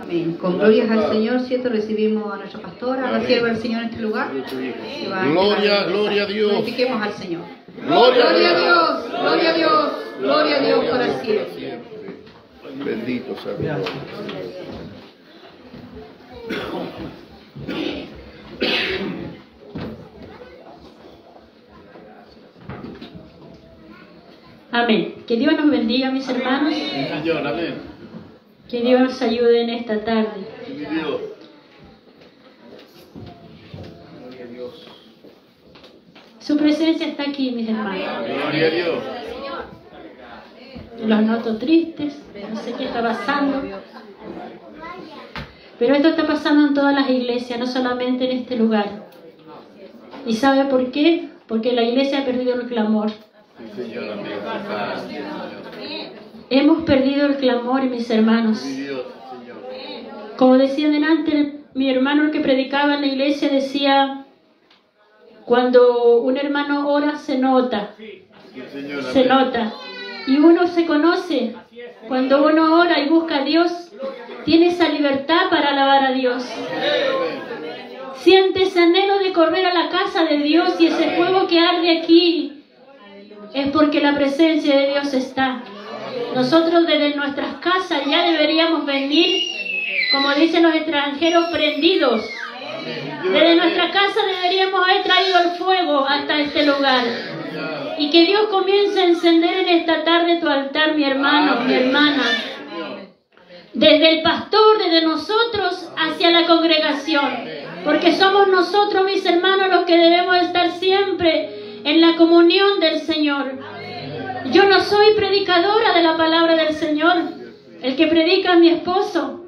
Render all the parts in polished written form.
Amén. Con glorias al Señor, ¿cierto? Recibimos a nuestra pastora, a la sierva del Señor en este lugar. Gloria, gloria a Dios. Glorifiquemos al Señor. Gloria a Dios, gloria a Dios, gloria a Dios para siempre. Bendito sea Dios. Amén. Que Dios nos bendiga, mis hermanos. Señor, amén. Que Dios nos ayude en esta tarde. Dios. Su presencia está aquí, mis hermanos. Gloria a Dios. Los noto tristes, no sé qué está pasando. Pero esto está pasando en todas las iglesias, no solamente en este lugar. ¿Y sabe por qué? Porque la iglesia ha perdido el clamor. Señor, amén. Hemos perdido el clamor, mis hermanos. Como decía delante, mi hermano, el que predicaba en la iglesia, decía: cuando un hermano ora, se nota. Se nota. Y uno se conoce. Cuando uno ora y busca a Dios, tiene esa libertad para alabar a Dios. Siente ese anhelo de correr a la casa de Dios, y ese fuego que arde aquí es porque la presencia de Dios está. Nosotros desde nuestras casas ya deberíamos venir, como dicen los extranjeros, prendidos. Desde nuestra casa deberíamos haber traído el fuego hasta este lugar. Y que Dios comience a encender en esta tarde tu altar, mi hermano, mi hermana. Desde el pastor, desde nosotros hacia la congregación. Porque somos nosotros, mis hermanos, los que debemos estar siempre en la comunión del Señor. Yo no soy predicadora de la palabra del Señor. El que predica es mi esposo.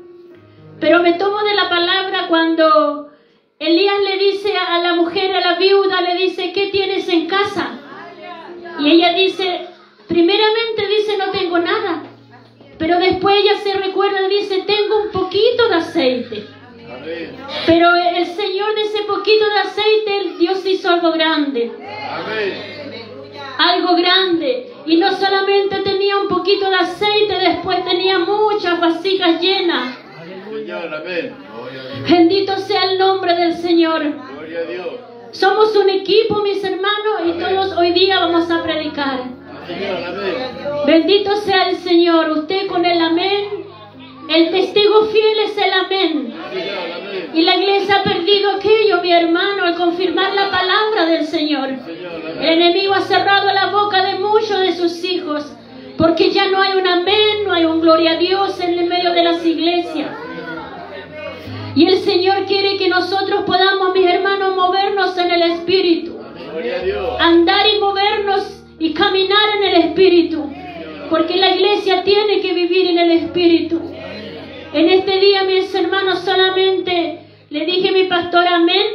Pero me tomo de la palabra cuando Elías le dice a la mujer, a la viuda, le dice: ¿qué tienes en casa? Y ella dice, primeramente dice: no tengo nada. Pero después ella se recuerda y dice: tengo un poquito de aceite. Pero el Señor, de ese poquito de aceite, Dios hizo algo grande. Algo grande. Y no solamente tenía un poquito de aceite, después tenía muchas vasijas llenas. Bendito sea el nombre del Señor. Somos un equipo, mis hermanos, y todos hoy día vamos a predicar. Bendito sea el Señor. Usted con el amén, el testigo fiel es el amén. Y la iglesia ha perdido aquello, mi hermano, al confirmar la palabra del Señor. El enemigo ha cerrado la boca de muchos de sus hijos, porque ya no hay un amén, no hay un gloria a Dios en el medio de las iglesias. Y el Señor quiere que nosotros podamos, mis hermanos, movernos en el Espíritu. Andar y movernos y caminar en el Espíritu. Porque la iglesia tiene que vivir en el Espíritu. En este día, mis hermanos, solamente le dije a mi pastor amén.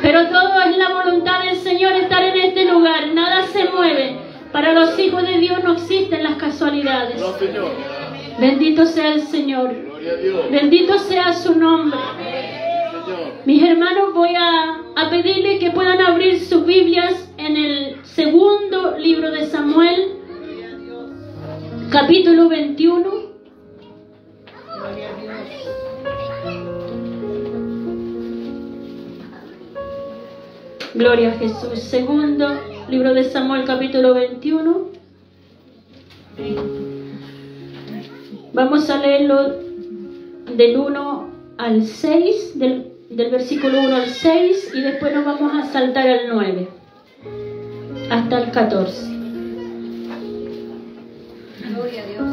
Pero todo es la voluntad del Señor estar en este lugar. Nada se mueve. Para los hijos de Dios no existen las casualidades. Bendito sea el Señor. Bendito sea su nombre. Mis hermanos, voy a pedirles que puedan abrir sus Biblias en el segundo libro de Samuel, capítulo 21. Gloria a Jesús. Segundo libro de Samuel, capítulo 21. Vamos a leerlo del 1 al 6, del versículo 1 al 6, y después nos vamos a saltar al 9 hasta el 14. Gloria a Dios.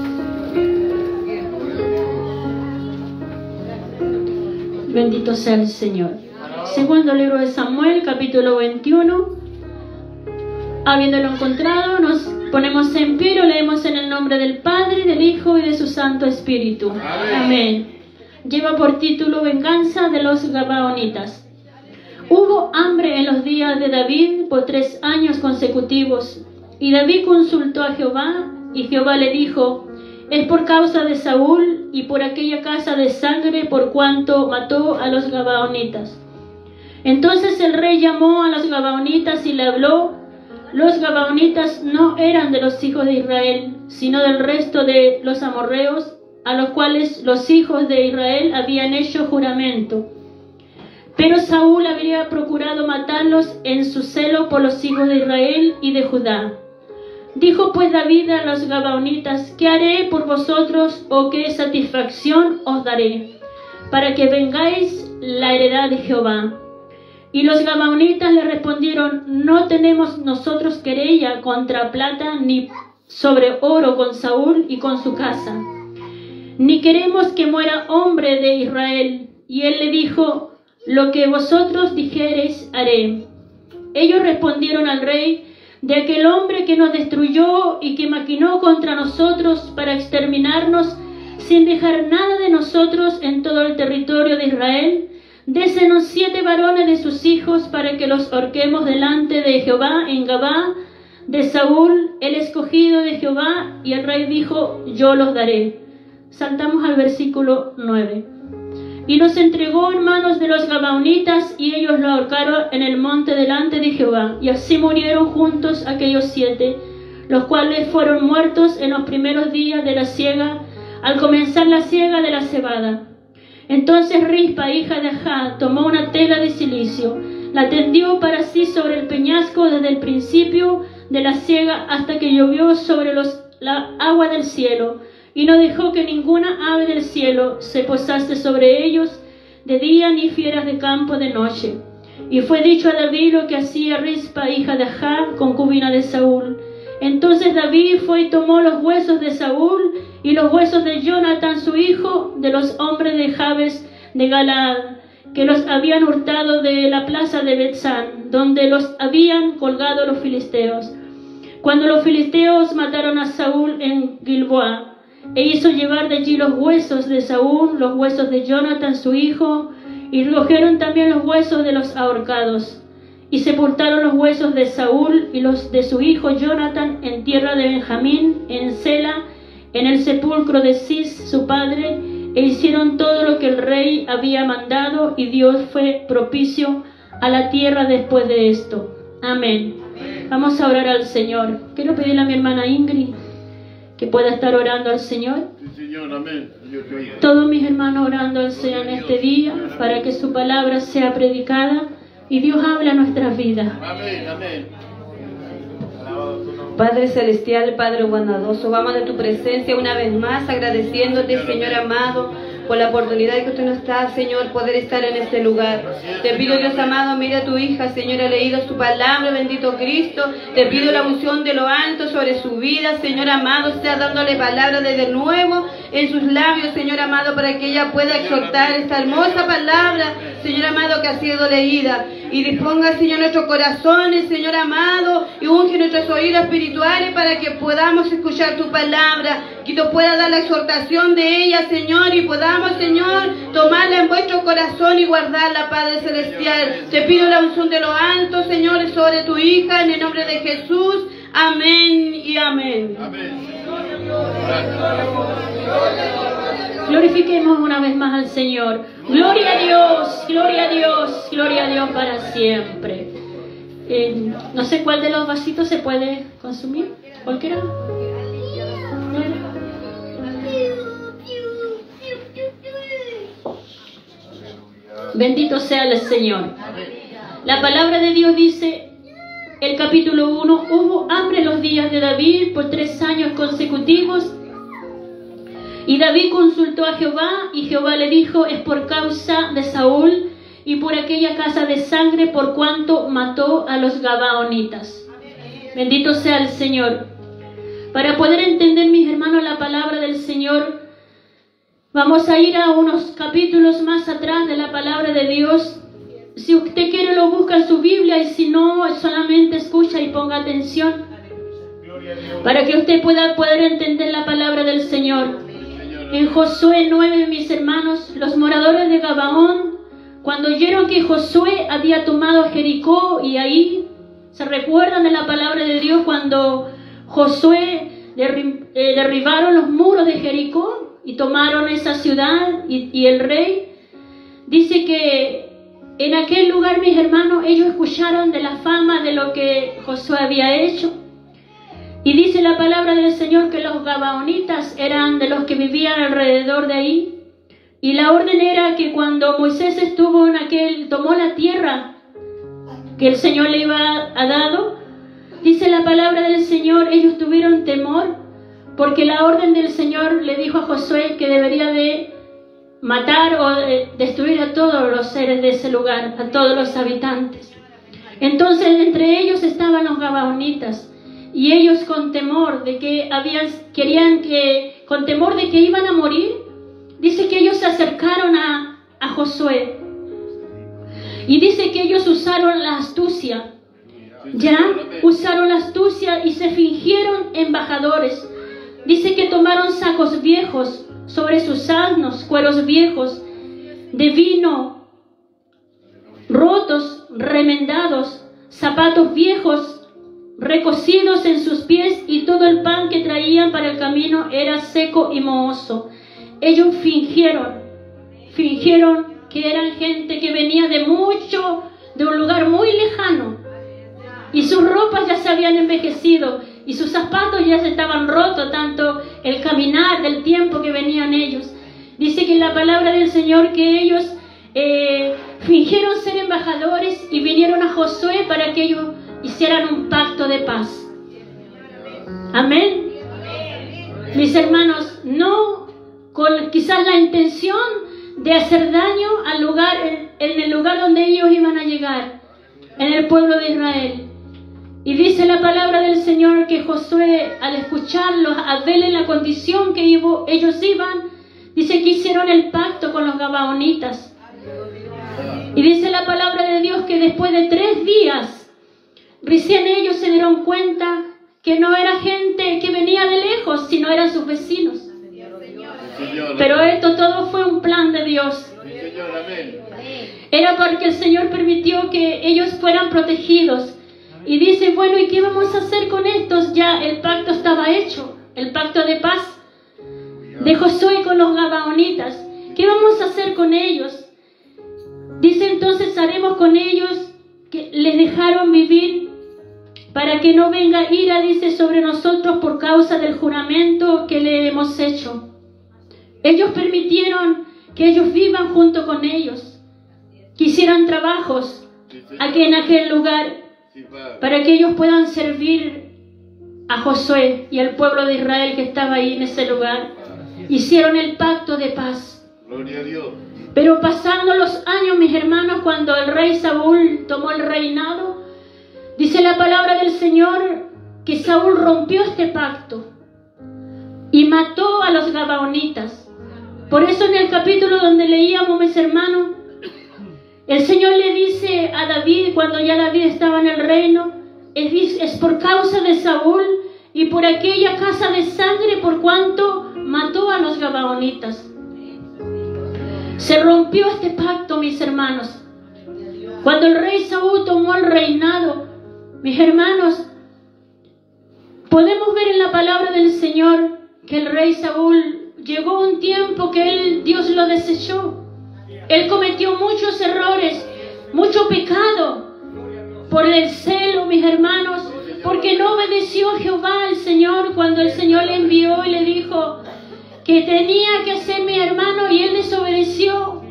Bendito sea el Señor. Segundo libro de Samuel, capítulo 21. Habiéndolo encontrado, nos ponemos en pie y lo leemos en el nombre del Padre, del Hijo y de su Santo Espíritu. Amén. Lleva por título: Venganza de los Gabaonitas. Hubo hambre en los días de David por 3 años consecutivos. Y David consultó a Jehová, y Jehová le dijo: es por causa de Saúl y por aquella casa de sangre por cuanto mató a los Gabaonitas. Entonces el rey llamó a los Gabaonitas y le habló los gabaonitas no eran de los hijos de Israel, sino del resto de los amorreos, a los cuales los hijos de Israel habían hecho juramento. Pero Saúl había procurado matarlos en su celo por los hijos de Israel y de Judá. Dijo pues David a los gabaonitas: ¿Qué haré por vosotros o qué satisfacción os daré, para que vengáis la heredad de Jehová? Y los gabaonitas le respondieron: No tenemos nosotros querella contra plata ni sobre oro con Saúl y con su casa, ni queremos que muera hombre de Israel. Y él le dijo: Lo que vosotros dijereis haré. Ellos respondieron al rey: De aquel hombre que nos destruyó y que maquinó contra nosotros para exterminarnos sin dejar nada de nosotros en todo el territorio de Israel, désenos 7 varones de sus hijos para que los ahorquemos delante de Jehová en Gabá de Saúl, el escogido de Jehová. Y el rey dijo: Yo los daré. Saltamos al versículo 9. Y los entregó en manos de los gabaonitas, y ellos lo ahorcaron en el monte delante de Jehová. Y así murieron juntos aquellos 7, los cuales fueron muertos en los primeros días de la siega, al comenzar la siega de la cebada. Entonces Rispa, hija de Ajá, tomó una tela de cilicio, la tendió para sí sobre el peñasco desde el principio de la siega hasta que llovió sobre la agua del cielo, y no dejó que ninguna ave del cielo se posase sobre ellos de día, ni fieras de campo de noche. Y fue dicho a David lo que hacía Rispa, hija de Ajá, concubina de Saúl. Entonces David fue y tomó los huesos de Saúl y los huesos de Jonatán su hijo, de los hombres de Jabes de Galaad, que los habían hurtado de la plaza de Betsán, donde los habían colgado los filisteos, cuando los filisteos mataron a Saúl en Gilboa. E hizo llevar de allí los huesos de Saúl, los huesos de Jonatán su hijo, y recogieron también los huesos de los ahorcados. Y sepultaron los huesos de Saúl y los de su hijo Jonatán en tierra de Benjamín, en Sela, en el sepulcro de Cis su padre, e hicieron todo lo que el rey había mandado, y Dios fue propicio a la tierra después de esto. Amén. Vamos a orar al Señor. Quiero pedirle a mi hermana Ingrid que pueda estar orando al Señor. Sí, Señor, amén. Todos mis hermanos orando al Señor en este día, para que su palabra sea predicada y Dios hable a nuestras vidas. Amén, amén. Padre Celestial, Padre bondadoso, vamos de tu presencia una vez más, agradeciéndote, Señor amado, por la oportunidad que tú nos das, Señor, poder estar en este lugar. Te pido, Dios amado, mira a tu hija, Señor, ha leído su palabra, bendito Cristo. Te pido la unción de lo alto sobre su vida, Señor amado, sea dándole palabra desde nuevo en sus labios, Señor amado, para que ella pueda exhortar esta hermosa palabra, Señor amado, que ha sido leída. Y disponga, Señor, nuestros corazones, Señor amado, y unge nuestros oídos espirituales para que podamos escuchar tu palabra, que tú puedas dar la exhortación de ella, Señor, y podamos, Señor, tomarla en vuestro corazón y guardarla, Padre Celestial. Te pido la unción de lo alto, Señor, sobre tu hija, en el nombre de Jesús. Amén y amén. Amén. Glorifiquemos una vez más al Señor. Gloria a Dios, gloria a Dios, gloria a Dios para siempre. No sé cuál de los vasitos se puede consumir. ¿Cualquiera? Bendito sea el Señor. La palabra de Dios dice, el capítulo 1, hubo hambre en los días de David por 3 años consecutivos. Y David consultó a Jehová, y Jehová le dijo, es por causa de Saúl y por aquella casa de sangre, por cuanto mató a los gabaonitas. Bendito sea el Señor. Para poder entender, mis hermanos, la palabra del Señor, vamos a ir a unos capítulos más atrás de la palabra de Dios. Si usted quiere, lo busca en su Biblia, y si no, solamente escucha y ponga atención, para que usted pueda poder entender la palabra del Señor. En Josué 9, mis hermanos, los moradores de Gabaón, cuando oyeron que Josué había tomado Jericó, y ahí se recuerdan de la palabra de Dios cuando Josué derribaron los muros de Jericó y tomaron esa ciudad, y el rey dice que en aquel lugar, mis hermanos, ellos escucharon de la fama de lo que Josué había hecho. Y dice la palabra del Señor que los gabaonitas eran de los que vivían alrededor de ahí. Y la orden era que cuando Moisés estuvo tomó la tierra que el Señor le iba a dado, dice la palabra del Señor, ellos tuvieron temor, porque la orden del Señor le dijo a Josué que debería de matar o de destruir a todos los seres de ese lugar, a todos los habitantes. Entonces entre ellos estaban los gabaonitas, y ellos con temor de que con temor de que iban a morir, dice que ellos se acercaron a Josué. Y dice que ellos usaron la astucia. Usaron la astucia y se fingieron embajadores. Dice que tomaron sacos viejos sobre sus asnos, cueros viejos, de vino, rotos, remendados, zapatos viejos, recocidos en sus pies, y todo el pan que traían para el camino era seco y mohoso. Ellos fingieron que eran gente que venía de un lugar muy lejano, y sus ropas ya se habían envejecido y sus zapatos ya se estaban rotos, tanto el caminar del tiempo que venían ellos. Dice que en la palabra del Señor que ellos fingieron ser embajadores y vinieron a Josué para que ellos hicieran un pacto de paz. Amén. Mis hermanos, no con quizás la intención de hacer daño al lugar, en el lugar donde ellos iban a llegar, en el pueblo de Israel. Y dice la palabra del Señor que Josué, al escucharlos, al ver en la condición que ellos iban, dice que hicieron el pacto con los gabaonitas. Y dice la palabra de Dios que después de 3 días, recién ellos se dieron cuenta que no era gente que venía de lejos, sino eran sus vecinos. Pero esto todo fue un plan de Dios. Era porque el Señor permitió que ellos fueran protegidos. Y dice, bueno, ¿y qué vamos a hacer con estos? Ya el pacto estaba hecho, el pacto de paz de Josué con los gabaonitas. ¿Qué vamos a hacer con ellos? Dice, entonces haremos con ellos que les dejaron vivir para que no venga ira, dice, sobre nosotros por causa del juramento que le hemos hecho. Ellos permitieron que ellos vivan junto con ellos, que hicieran trabajos aquí en aquel lugar, para que ellos puedan servir a Josué y al pueblo de Israel que estaba ahí en ese lugar. Hicieron el pacto de paz. Gloria a Dios. Pero pasando los años, mis hermanos, cuando el rey Saúl tomó el reinado, dice la palabra del Señor que Saúl rompió este pacto y mató a los gabaonitas. Por eso en el capítulo donde leíamos, mis hermanos, el Señor le dice a David, cuando ya David estaba en el reino, es por causa de Saúl y por aquella casa de sangre por cuanto mató a los gabaonitas. Se rompió este pacto, mis hermanos. Cuando el rey Saúl tomó el reinado, mis hermanos, podemos ver en la palabra del Señor que el rey Saúl llegó un tiempo que Dios lo desechó. Él cometió muchos errores, mucho pecado por el celo, mis hermanos, porque no obedeció a Jehová, el Señor, cuando el Señor le envió y le dijo que tenía que hacer, mi hermano, y él desobedeció.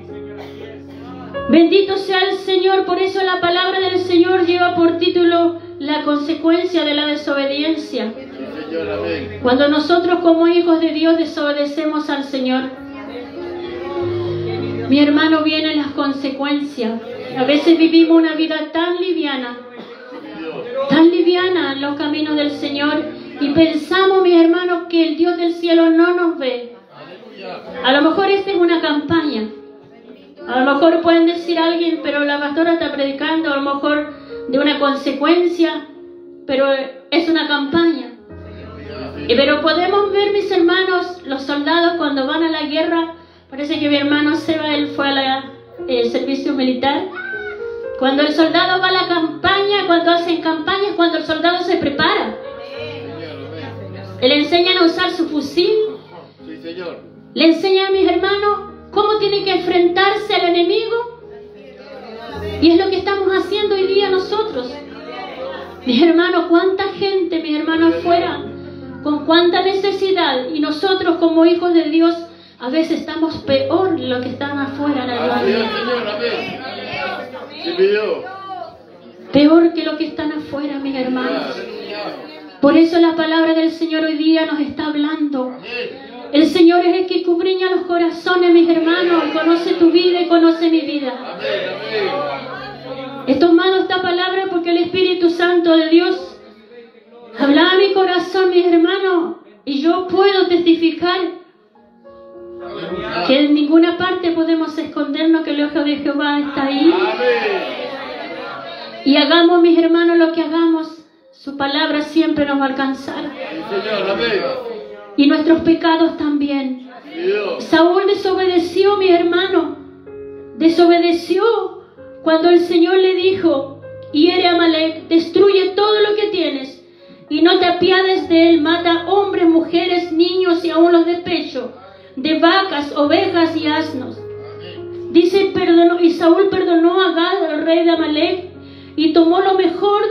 Bendito sea el Señor. Por eso la palabra del Señor lleva por título la consecuencia de la desobediencia. Cuando nosotros como hijos de Dios desobedecemos al Señor, mi hermano, vienen las consecuencias. A veces vivimos una vida tan liviana en los caminos del Señor, y pensamos, mis hermanos, que el Dios del cielo no nos ve. A lo mejor esta es una campaña. A lo mejor pueden decir a alguien, pero la pastora está predicando, a lo mejor de una consecuencia, pero es una campaña. Pero podemos ver, mis hermanos, los soldados cuando van a la guerra. Parece que mi hermano Seba, él fue al servicio militar. Cuando el soldado va a la campaña, cuando hacen campañas, cuando el soldado se prepara, le enseñan a usar su fusil. Le enseñan, mis hermanos, cómo tiene que enfrentarse al enemigo. Y es lo que estamos haciendo hoy día nosotros. Mis hermanos, cuánta gente, mis hermanos, afuera, con cuánta necesidad. Y nosotros como hijos de Dios, a veces estamos peor de lo que están afuera en el barrio. Peor que lo que están afuera, mis hermanos. Por eso la palabra del Señor hoy día nos está hablando. El Señor es el que escudriña los corazones, mis hermanos. Conoce tu vida y conoce mi vida. He tomado esta palabra porque el Espíritu Santo de Dios hablaba a mi corazón, mis hermanos. Y yo puedo testificar que en ninguna parte podemos escondernos, que el ojo de Jehová está ahí. Y hagamos, mis hermanos, lo que hagamos, su palabra siempre nos va a alcanzar. Y nuestros pecados también. Saúl desobedeció, mi hermano. Desobedeció cuando el Señor le dijo: hiere a Amalek, destruye todo lo que tienes y no te apiades de él, mata hombres, mujeres, niños y aún los de pecho, de vacas, ovejas y asnos. Dice, y Saúl perdonó a Gad, el rey de Amalek, y tomó lo mejor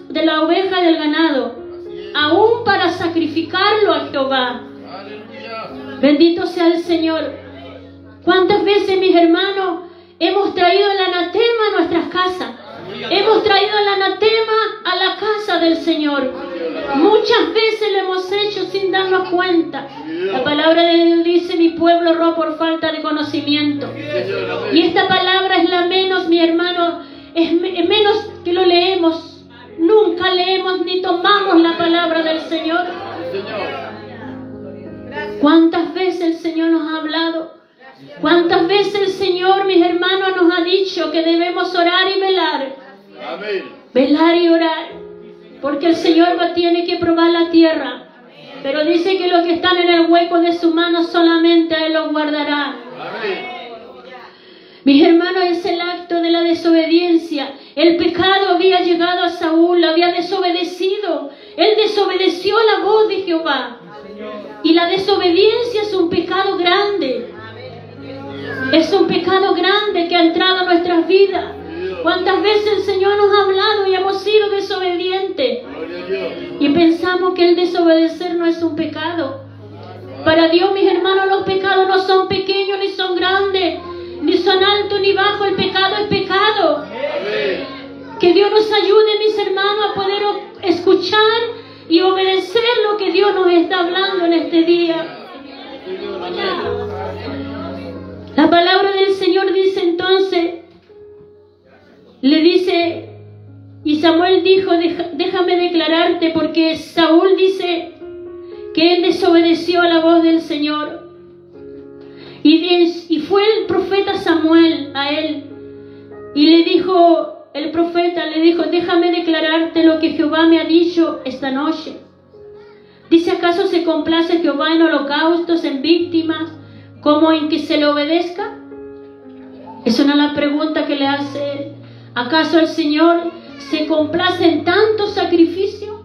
de la oveja del ganado, aún para sacrificarlo a Jehová. Bendito sea el Señor. ¿Cuántas veces, mis hermanos, hemos traído el anatema a nuestras casas? Hemos traído el anatema a la casa del Señor. Muchas veces lo hemos hecho sin darnos cuenta. La palabra de Dios dice: mi pueblo erró por falta de conocimiento. Y esta palabra es la menos, mi hermano, es menos que lo leemos. Nunca leemos ni tomamos la palabra del Señor. ¿Cuántas veces el Señor nos ha hablado? ¿Cuántas veces el Señor, mis hermanos, nos ha dicho que debemos orar y velar? Amén. Velar y orar. Porque el Señor tiene que probar la tierra. Pero dice que los que están en el hueco de su mano solamente Él los guardará. Amén. Mis hermanos, es el acto de la desobediencia. El pecado había llegado a Saúl, había desobedecido. Él desobedeció la voz de Jehová. Y la desobediencia es un pecado grande. Es un pecado grande que ha entrado a nuestras vidas. ¿Cuántas veces el Señor nos ha hablado y hemos sido desobedientes? Y pensamos que el desobedecer no es un pecado. Para Dios, mis hermanos, los pecados no son pequeños ni son grandes, ni son altos ni bajos. El pecado es pecado. Que Dios nos ayude, mis hermanos, a poder escuchar y obedecer lo que Dios nos está hablando en este día. La palabra del Señor dice entonces, le dice, y Samuel dijo: déjame declararte, porque Saúl dice que él desobedeció a la voz del Señor. Y fue el profeta Samuel a él, y le dijo, el profeta le dijo: déjame declararte lo que Jehová me ha dicho esta noche. Dice: ¿acaso se complace Jehová en holocaustos, en víctimas, como en que se le obedezca? Es una de las preguntas que le hace él. ¿Acaso el Señor se complace en tanto sacrificio,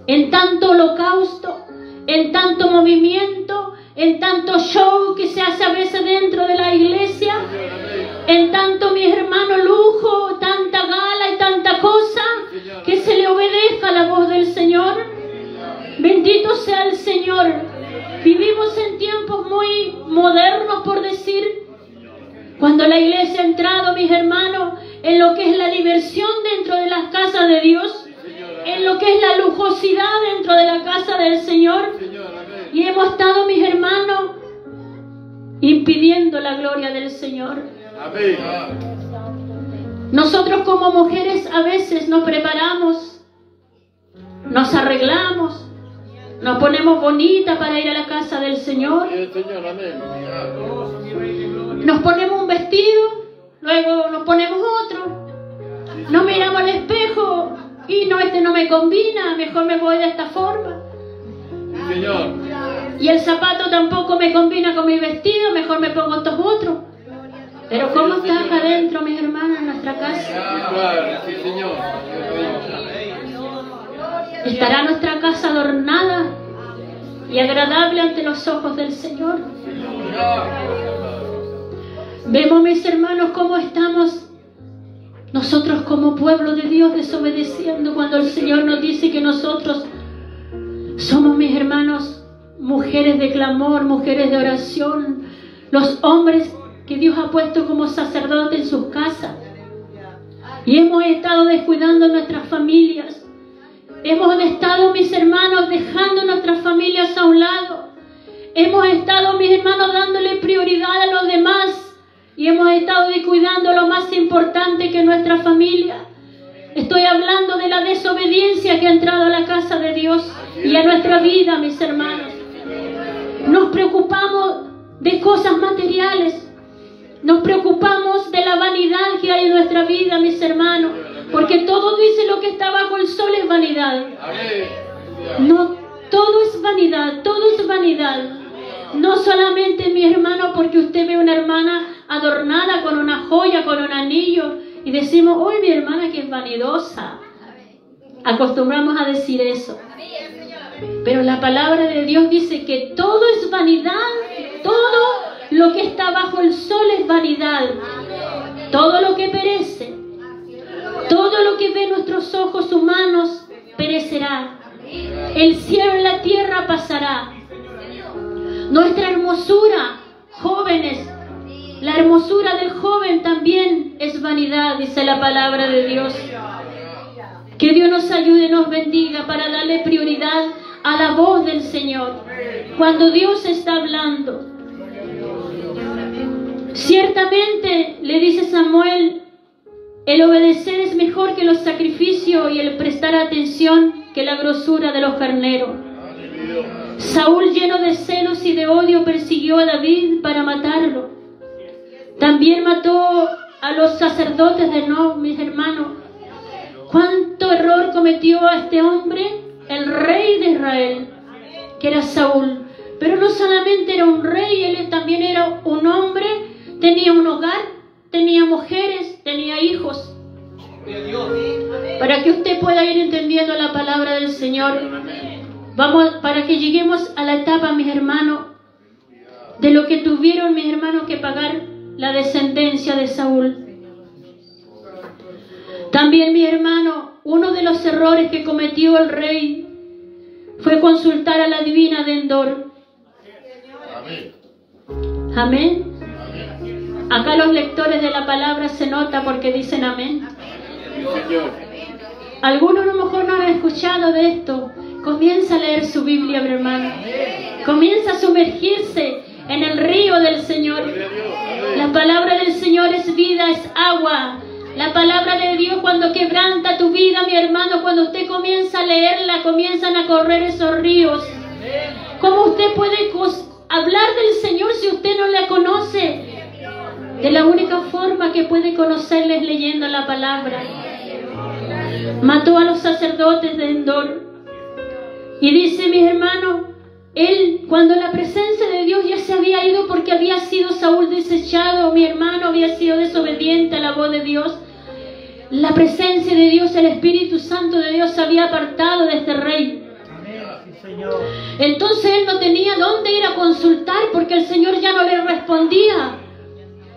en tanto holocausto, en tanto movimiento, en tanto show que se hace a veces dentro de la iglesia, en tanto, mis hermanos, lujo, tanta gala y tanta cosa, que se le obedezca a la voz del Señor? Bendito sea el Señor. Vivimos en tiempos muy modernos, por decir, cuando la iglesia ha entrado, mis hermanos, en lo que es la diversión dentro de las casas de Dios, en lo que es la lujosidad dentro de la casa del Señor, y hemos estado, mis hermanos, impidiendo la gloria del Señor. Nosotros como mujeres a veces nos preparamos, nos arreglamos, nos ponemos bonitas para ir a la casa del Señor. Nos ponemos un vestido, luego nos ponemos otro. Nos miramos al espejo y no, este no me combina, mejor me voy de esta forma. Y el zapato tampoco me combina con mi vestido, mejor me pongo estos otros. Pero ¿cómo está acá adentro, mis hermanas, en nuestra casa? ¿Estará nuestra casa adornada y agradable ante los ojos del Señor? Vemos, mis hermanos, cómo estamos Nosotros como pueblo de Dios desobedeciendo cuando el Señor nos dice que nosotros somos, mis hermanos, mujeres de clamor, mujeres de oración, los hombres que Dios ha puesto como sacerdotes en sus casas. Y hemos estado descuidando nuestras familias. Hemos estado, mis hermanos, dejando nuestras familias a un lado. Hemos estado, mis hermanos, dándole prioridad a los demás. Y hemos estado descuidando lo más importante que nuestra familia. Estoy hablando de la desobediencia que ha entrado a la casa de Dios y a nuestra vida, mis hermanos. Nos preocupamos de cosas materiales. Nos preocupamos de la vanidad que hay en nuestra vida, mis hermanos. Porque todo dice lo que está bajo el sol es vanidad. No, todo es vanidad, todo es vanidad. No solamente, mi hermano, porque usted ve una hermana adornada con una joya, con un anillo, y decimos, ¡uy, mi hermana que es vanidosa! Acostumbramos a decir eso. Pero la palabra de Dios dice que todo es vanidad, todo lo que está bajo el sol es vanidad. Todo lo que perece, todo lo que ve nuestros ojos humanos perecerá. El cielo y la tierra pasará. Nuestra hermosura, jóvenes, la hermosura del joven también es vanidad, dice la palabra de Dios. Que Dios nos ayude y nos bendiga para darle prioridad a la voz del Señor. Cuando Dios está hablando, ciertamente, le dice Samuel, el obedecer es mejor que los sacrificios y el prestar atención que la grosura de los carneros. Saúl, lleno de celos y de odio, persiguió a David para matarlo. También mató a los sacerdotes de Nob, mis hermanos. ¿Cuánto error cometió a este hombre? El rey de Israel, que era Saúl. Pero no solamente era un rey, él también era un hombre, tenía un hogar, tenía mujeres, tenía hijos. Para que usted pueda ir entendiendo la palabra del Señor, vamos, para que lleguemos a la etapa, mis hermanos, de lo que tuvieron, mis hermanos, que pagar la descendencia de Saúl. También, mi hermano, uno de los errores que cometió el rey fue consultar a la divina de Endor. Amén. Acá los lectores de la palabra se nota porque dicen amén. Algunos a lo mejor no han escuchado de esto. Comienza a leer su Biblia, mi hermano. Comienza a sumergirse en el río del Señor. La palabra del Señor es vida, es agua. La palabra de Dios, cuando quebranta tu vida, mi hermano, cuando usted comienza a leerla, comienzan a correr esos ríos. ¿Cómo usted puede hablar del Señor si usted no la conoce? De la única forma que puede conocerle es leyendo la palabra. Mató a los sacerdotes de Endor. Y dice, mis hermanos, él, cuando la presencia de Dios ya se había ido porque había sido Saúl desechado, mi hermano había sido desobediente a la voz de Dios, la presencia de Dios, el Espíritu Santo de Dios se había apartado de este rey. Entonces él no tenía dónde ir a consultar porque el Señor ya no le respondía.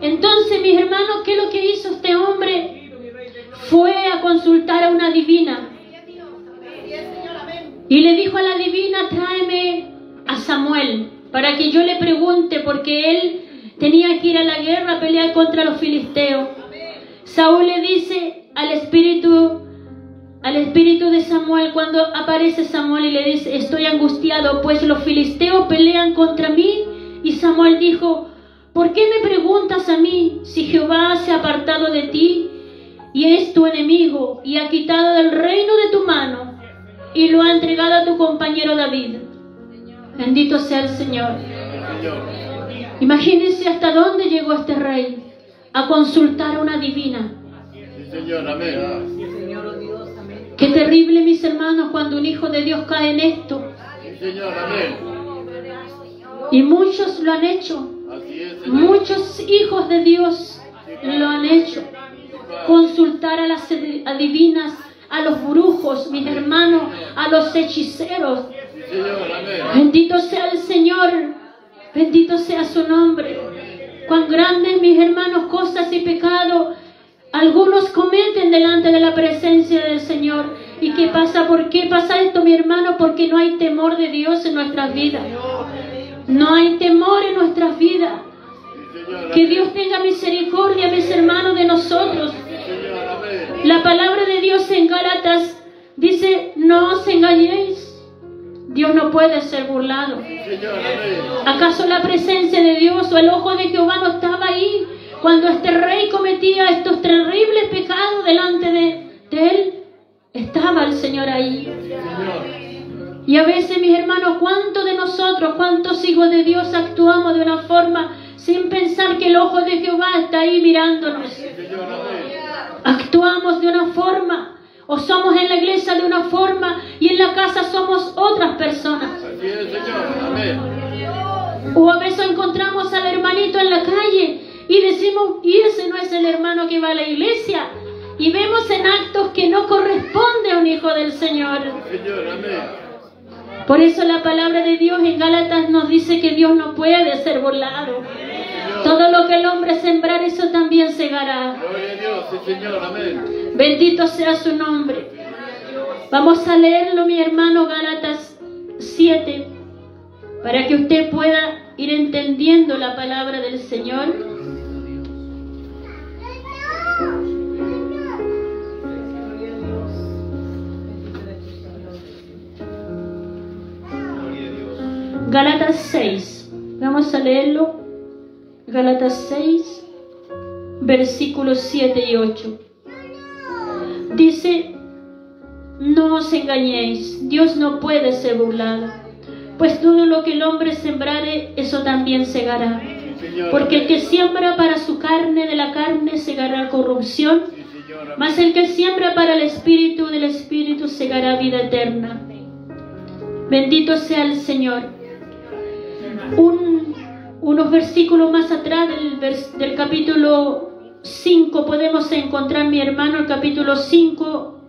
Entonces, mis hermanos, ¿qué es lo que hizo este hombre? Fue a consultar a una divina. Y le dijo a la divina, tráeme a Samuel para que yo le pregunte, porque él tenía que ir a la guerra a pelear contra los filisteos. Saúl le dice al espíritu de Samuel, cuando aparece Samuel y le dice, estoy angustiado, pues los filisteos pelean contra mí. Y Samuel dijo, ¿por qué me preguntas a mí si Jehová se ha apartado de ti y es tu enemigo y ha quitado del reino de tu mano y lo ha entregado a tu compañero David? Bendito sea el Señor. Imagínense hasta dónde llegó este rey, a consultar a una divina. Qué terrible, mis hermanos, cuando un hijo de Dios cae en esto. Y muchos lo han hecho. Muchos hijos de Dios lo han hecho. Consultar a las adivinas, a los brujos, mis hermanos, a los hechiceros. Bendito sea el Señor, bendito sea su nombre. Cuán grandes, mis hermanos, cosas y pecados algunos cometen delante de la presencia del Señor. ¿Y qué pasa? ¿Por qué pasa esto, mi hermano? Porque no hay temor de Dios en nuestras vidas. No hay temor en nuestras vidas. Que Dios tenga misericordia, mis hermanos, de nosotros. La palabra de Dios en Gálatas dice: no os engañéis. Dios no puede ser burlado. ¿Acaso la presencia de Dios o el ojo de Jehová no estaba ahí cuando este rey cometía estos terribles pecados delante de él? Estaba el Señor ahí. Y a veces, mis hermanos, ¿cuántos de nosotros, cuántos hijos de Dios actuamos de una forma sin pensar que el ojo de Jehová está ahí mirándonos? Actuamos de una forma, o somos en la iglesia de una forma y en la casa somos otras personas. O a veces encontramos al hermanito en la calle y decimos: y ese no es el hermano que va a la iglesia. Y vemos en actos que no corresponde a un hijo del Señor. Por eso la palabra de Dios en Gálatas nos dice que Dios no puede ser burlado. Todo lo que el hombre sembrar, eso también segará. Bendito sea su nombre. Vamos a leerlo, mi hermano, Gálatas 7, para que usted pueda ir entendiendo la palabra del Señor. Gálatas 6, vamos a leerlo. Gálatas 6, versículos 7 y 8. Dice: no os engañéis, Dios no puede ser burlado, pues todo lo que el hombre sembrare, eso también segará. Porque el que siembra para su carne, de la carne segará corrupción, mas el que siembra para el Espíritu, del Espíritu segará vida eterna. Bendito sea el Señor. Unos versículos más atrás del capítulo 5 podemos encontrar, mi hermano, el capítulo 5.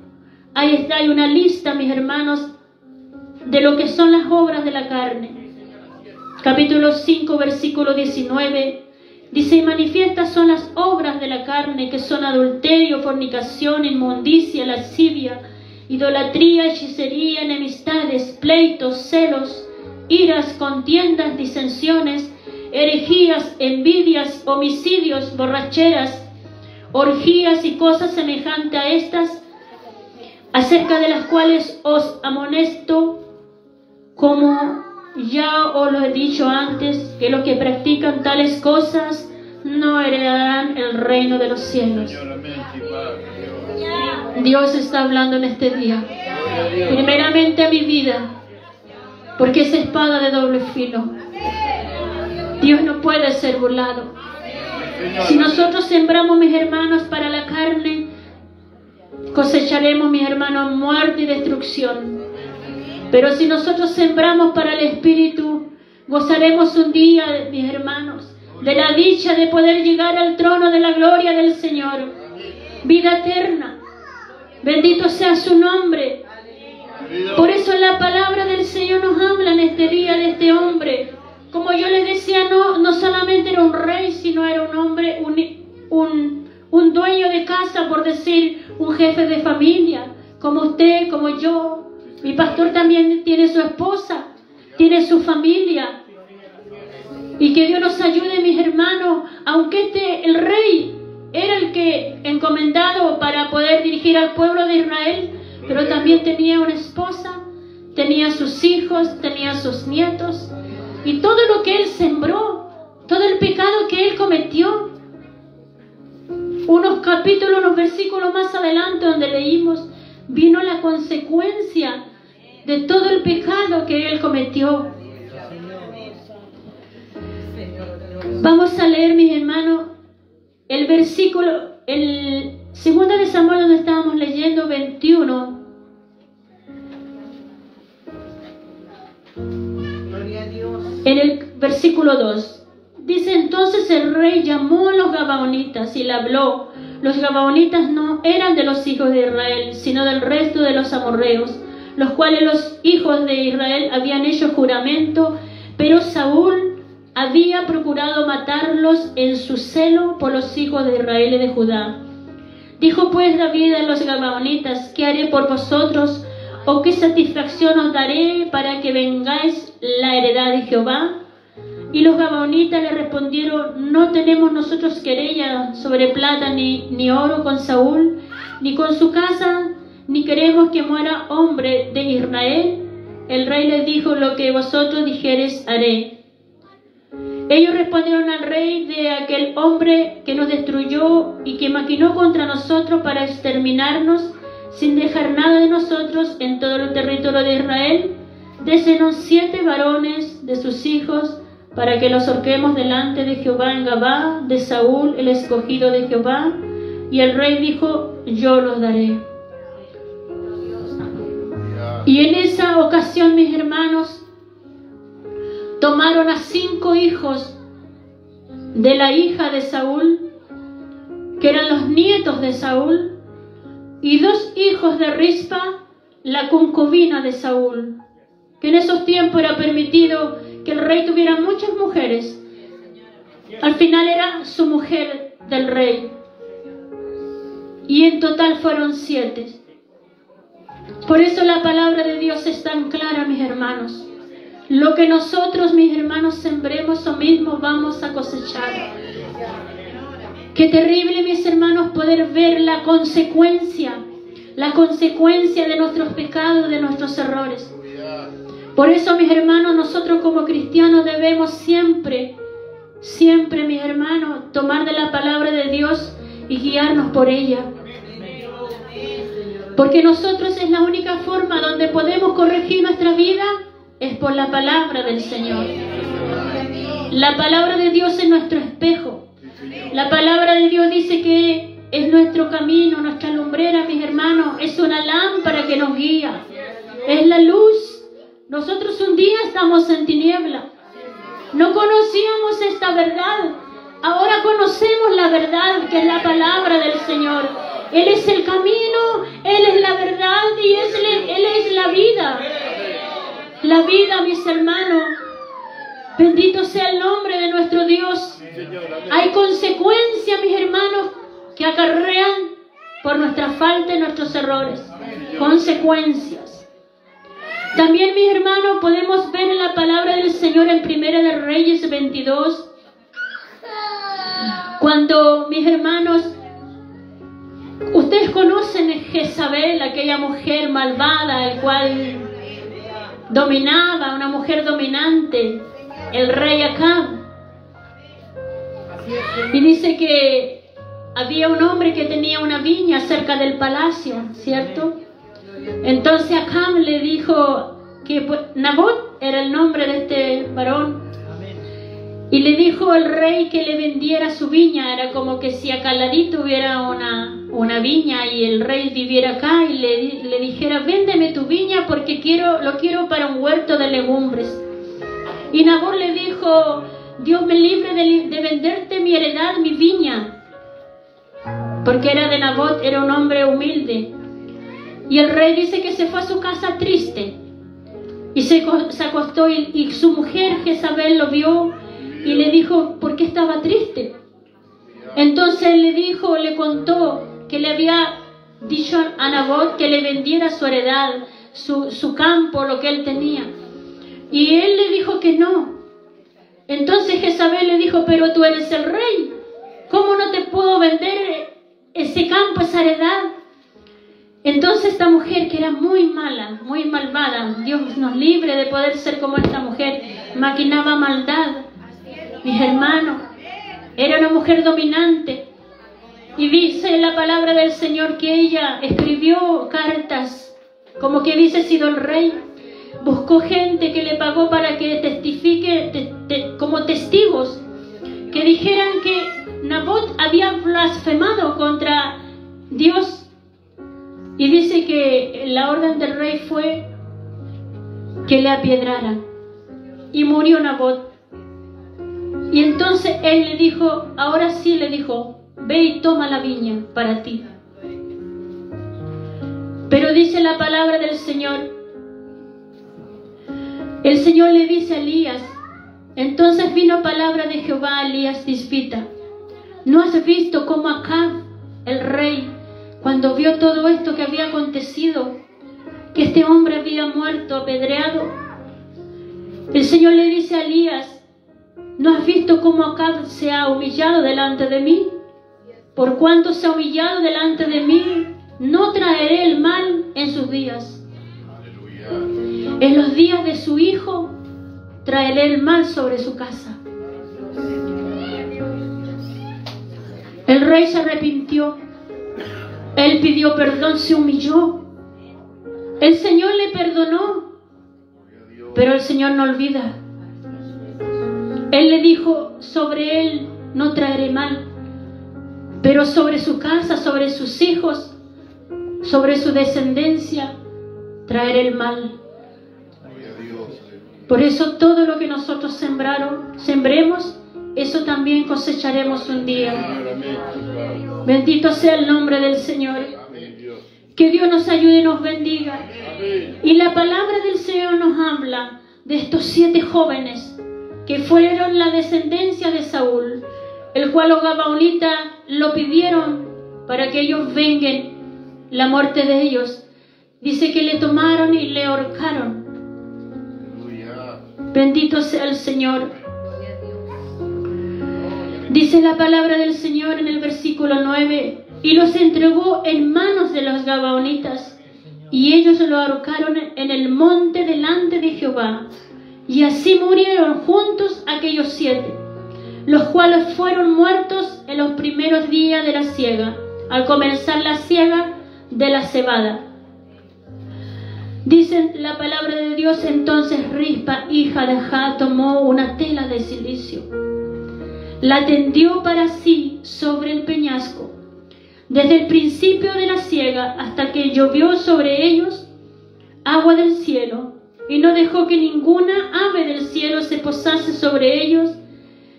Ahí está, hay una lista, mis hermanos, de lo que son las obras de la carne. Capítulo 5, versículo 19, dice: y manifiestas son las obras de la carne, que son adulterio, fornicación, inmundicia, lascivia, idolatría, hechicería, enemistades, pleitos, celos, iras, contiendas, disensiones, herejías, envidias, homicidios, borracheras, orgías y cosas semejantes a estas, acerca de las cuales os amonesto, como ya os lo he dicho antes, que los que practican tales cosas no heredarán el reino de los cielos. Dios está hablando en este día, primeramente a mi vida, porque es espada de doble filo. Dios no puede ser burlado. Si nosotros sembramos, mis hermanos, para la carne, cosecharemos, mis hermanos, muerte y destrucción. Pero si nosotros sembramos para el Espíritu, gozaremos un día, mis hermanos, de la dicha de poder llegar al trono de la gloria del Señor. Vida eterna. Bendito sea su nombre. Por eso la palabra del Señor nos habla en este día de este hombre. Como yo les decía, no solamente era un rey, sino era un hombre, un dueño de casa, por decir, un jefe de familia, como usted, como yo. Mi pastor también tiene su esposa, tiene su familia. Y que Dios nos ayude, mis hermanos, aunque el rey era el que encomendado para poder dirigir al pueblo de Israel, pero también tenía una esposa, tenía sus hijos, tenía sus nietos. Y todo lo que él sembró, todo el pecado que él cometió, unos versículos más adelante donde leímos, vino la consecuencia de todo el pecado que él cometió. Vamos a leer, mis hermanos, el versículo, el 2 de Samuel, donde estábamos leyendo, 21. En el versículo 2 dice: entonces el rey llamó a los gabaonitas y le habló. Los gabaonitas no eran de los hijos de Israel, sino del resto de los amorreos, los cuales los hijos de Israel habían hecho juramento, pero Saúl había procurado matarlos en su celo por los hijos de Israel y de Judá. Dijo pues David a los gabaonitas: ¿Qué haré por vosotros? ¿O qué satisfacción os daré para que vengáis la heredad de Jehová? Y los gabaonitas le respondieron: No tenemos nosotros querella sobre plata ni oro con Saúl, ni con su casa, ni queremos que muera hombre de Israel. El rey les dijo: Lo que vosotros dijereis haré. Ellos respondieron al rey: de aquel hombre que nos destruyó y que maquinó contra nosotros para exterminarnos, sin dejar nada de nosotros en todo el territorio de Israel, désenos 7 varones de sus hijos, para que los ahorquemos delante de Jehová en Gabá de Saúl, el escogido de Jehová. Y el rey dijo: Yo los daré. Y en esa ocasión, mis hermanos, tomaron a 5 hijos de la hija de Saúl, que eran los nietos de Saúl, y 2 hijos de Rispa, la concubina de Saúl, que en esos tiempos era permitido que el rey tuviera muchas mujeres. Al final era su mujer del rey, y en total fueron 7. Por eso la palabra de Dios es tan clara, mis hermanos. Lo que nosotros, mis hermanos, sembremos, eso mismo vamos a cosechar. Qué terrible, mis hermanos, poder ver la consecuencia de nuestros pecados, de nuestros errores. Por eso, mis hermanos, nosotros como cristianos debemos siempre, mis hermanos, tomar de la palabra de Dios y guiarnos por ella. Porque nosotros es la única forma donde podemos corregir nuestra vida, es por la palabra del Señor. La palabra de Dios es nuestro espejo. La palabra de Dios dice que es nuestro camino, nuestra lumbrera, mis hermanos. Es una lámpara que nos guía. Es la luz. Nosotros un día estamos en tiniebla. No conocíamos esta verdad. Ahora conocemos la verdad, que es la palabra del Señor. Él es el camino, Él es la verdad y Él es la vida. La vida, mis hermanos. Bendito sea el nombre de nuestro Dios. Hay consecuencias, mis hermanos, que acarrean por nuestra falta y nuestros errores. Consecuencias. También, mis hermanos, podemos ver en la palabra del Señor en Primera de Reyes 22, cuando, mis hermanos, ustedes conocen a Jezabel, aquella mujer malvada, el cual dominaba, una mujer dominante, el rey Acab. Y dice que había un hombre que tenía una viña cerca del palacio, ¿cierto? Entonces Acab le dijo que Nabot era el nombre de este varón. Y le dijo al rey que le vendiera su viña. Era como que si acá al ladito hubiera una viña y el rey viviera acá y le dijera: véndeme tu viña porque lo quiero para un huerto de legumbres. Y Nabot le dijo: Dios me libre de venderte mi heredad, mi viña. Porque era de Nabot, era un hombre humilde. Y el rey dice que se fue a su casa triste. Y se acostó y su mujer Jezabel lo vio y le dijo: ¿por qué estaba triste? Entonces él le contó que le había dicho a Nabot que le vendiera su heredad, su campo, lo que él tenía. Y él le dijo que no. Entonces Jezabel le dijo: pero tú eres el rey, ¿cómo no te puedo vender ese campo, esa heredad? Entonces esta mujer, que era muy mala, muy malvada, Dios nos libre de poder ser como esta mujer, maquinaba maldad. Mis hermanos, era una mujer dominante. Y dice la palabra del Señor que ella escribió cartas, como que hubiese sido el rey. Buscó gente que le pagó para que testifique como testigos, que dijeran que Nabot había blasfemado contra Dios. Y dice que la orden del rey fue que le apiedraran. Y murió Nabot. Y entonces él le dijo, ahora sí le dijo: ve y toma la viña para ti. Pero dice la palabra del Señor, el Señor le dice a Elías, entonces vino palabra de Jehová a Elías Tisbita: ¿no has visto cómo Acab, el rey, cuando vio todo esto que había acontecido, que este hombre había muerto apedreado, el Señor le dice a Elías: ¿no has visto cómo Acab se ha humillado delante de mí? Por cuanto se ha humillado delante de mí, no traeré el mal en sus días. En los días de su hijo traeré el mal sobre su casa. El rey se arrepintió. Él pidió perdón, se humilló. El Señor le perdonó, pero el Señor no olvida. Él le dijo: sobre él no traeré mal, pero sobre su casa, sobre sus hijos, sobre su descendencia, traeré el mal. Por eso todo lo que nosotros sembremos, eso también cosecharemos un día. Bendito sea el nombre del Señor. Que Dios nos ayude y nos bendiga. Y la palabra del Señor nos habla de estos 7 jóvenes que fueron la descendencia de Saúl, el cual los gabaonitas lo pidieron para que ellos vengan la muerte de ellos. Dice que le tomaron y le ahorcaron. Bendito sea el Señor. Dice la palabra del Señor en el versículo 9: y los entregó en manos de los gabaonitas, y ellos lo ahorcaron en el monte delante de Jehová. Y así murieron juntos aquellos 7, los cuales fueron muertos en los primeros días de la siega, al comenzar la siega de la cebada. Dice la palabra de Dios: entonces Rispa, hija de Ajá, tomó una tela de silicio, la tendió para sí sobre el peñasco, desde el principio de la siega hasta que llovió sobre ellos agua del cielo, y no dejó que ninguna ave del cielo se posase sobre ellos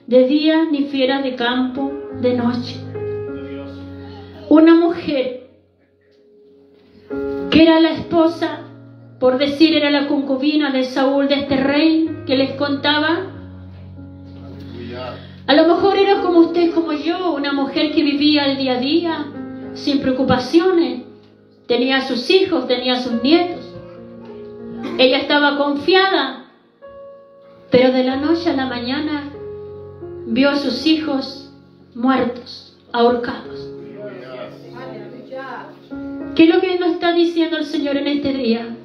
de día, ni fiera de campo de noche. Una mujer que era la esposa, por decir, era la concubina de Saúl, de este rey que les contaba. A lo mejor era como usted, como yo, una mujer que vivía el día a día, sin preocupaciones. Tenía a sus hijos, tenía a sus nietos. Ella estaba confiada, pero de la noche a la mañana vio a sus hijos muertos, ahorcados. ¿Qué es lo que nos está diciendo el Señor en este día?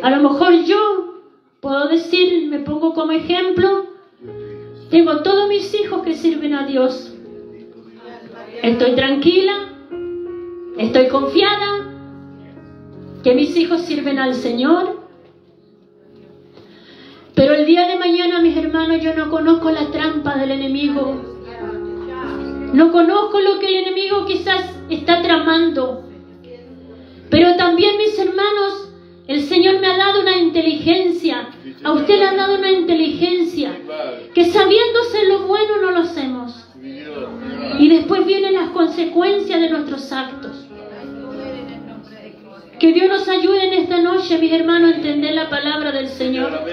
A lo mejor yo puedo decir, me pongo como ejemplo, tengo todos mis hijos que sirven a Dios. Estoy tranquila, estoy confiada que mis hijos sirven al Señor. Pero el día de mañana, mis hermanos, yo no conozco la trampa del enemigo. No conozco lo que el enemigo quizás está tramando. Pero también, mis hermanos, el Señor me ha dado una inteligencia. A usted le ha dado una inteligencia que, sabiéndose lo bueno, no lo hacemos. Y después vienen las consecuencias de nuestros actos. Que Dios nos ayude en esta noche, mis hermanos, a entender la palabra del Señor.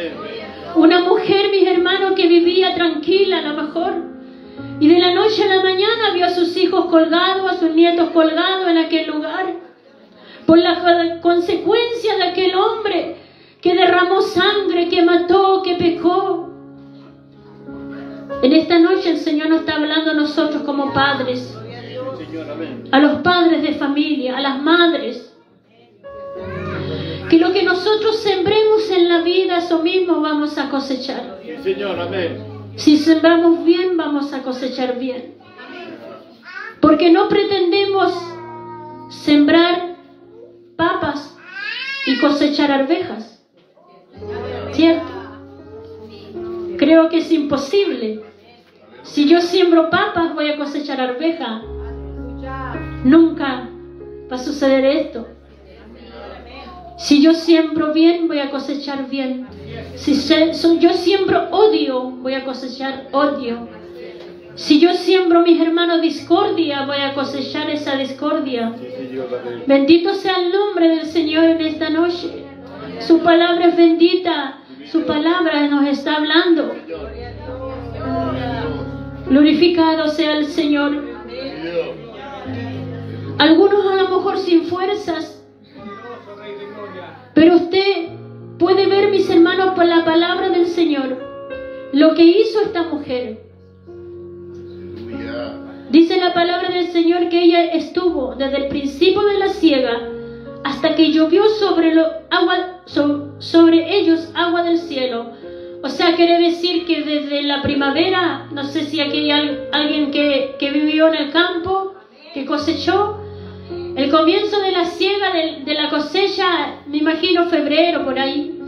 Una mujer, mis hermanos, que vivía tranquila a lo mejor, y de la noche a la mañana vio a sus hijos colgados, a sus nietos colgados en aquel lugar, por la consecuencia de aquel hombre que derramó sangre, que mató, que pecó. En esta noche el Señor nos está hablando a nosotros como padres, a los padres de familia, a las madres, que lo que nosotros sembremos en la vida, eso mismo vamos a cosechar. Si sembramos bien, vamos a cosechar bien. Porque no pretendemos sembrar papas y cosechar arvejas, ¿cierto? Creo que es imposible. Si yo siembro papas, voy a cosechar arveja. Nunca va a suceder esto. Si yo siembro bien, voy a cosechar bien. Si yo siembro odio, voy a cosechar odio. Si yo siembro, mis hermanos, discordia, voy a cosechar esa discordia. Bendito sea el nombre del Señor en esta noche. Su palabra es bendita. Su palabra nos está hablando. Glorificado sea el Señor. algunos a lo mejor sin fuerzas, pero usted puede ver, mis hermanos, por la palabra del Señor, lo que hizo esta mujer. Dice la palabra del Señor que ella estuvo desde el principio de la siega hasta que llovió sobre ellos agua del cielo. O sea, quiere decir que desde la primavera, no sé si aquí hay alguien que vivió en el campo, que cosechó, el comienzo de la siega, de la cosecha, me imagino febrero, por ahí.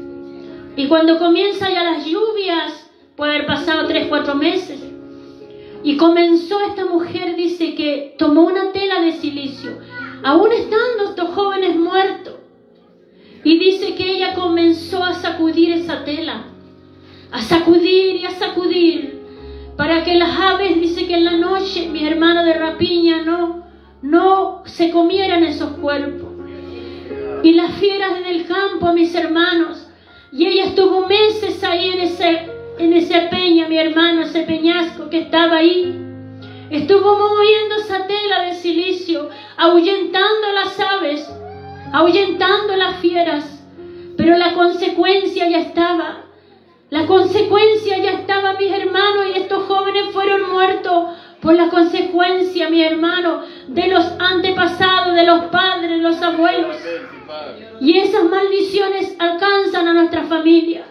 Y cuando comienza ya las lluvias, puede haber pasado 3-4 meses. Y comenzó esta mujer, dice que tomó una tela de silicio, aún estando estos jóvenes muertos. Y dice que ella comenzó a sacudir esa tela, a sacudir y a sacudir, para que las aves, dice que en la noche, mis hermanos de rapiña, no se comieran esos cuerpos. Y las fieras del campo, mis hermanos, y ella estuvo meses ahí en ese peña, mi hermano, ese peñasco que estaba ahí. Estuvo moviendo esa tela de silicio, ahuyentando las aves, ahuyentando las fieras. Pero la consecuencia ya estaba. La consecuencia ya estaba, mis hermanos, y estos jóvenes fueron muertos por la consecuencia, mi hermano, de los antepasados, de los padres, de los abuelos. Y esas maldiciones alcanzan a nuestra familia.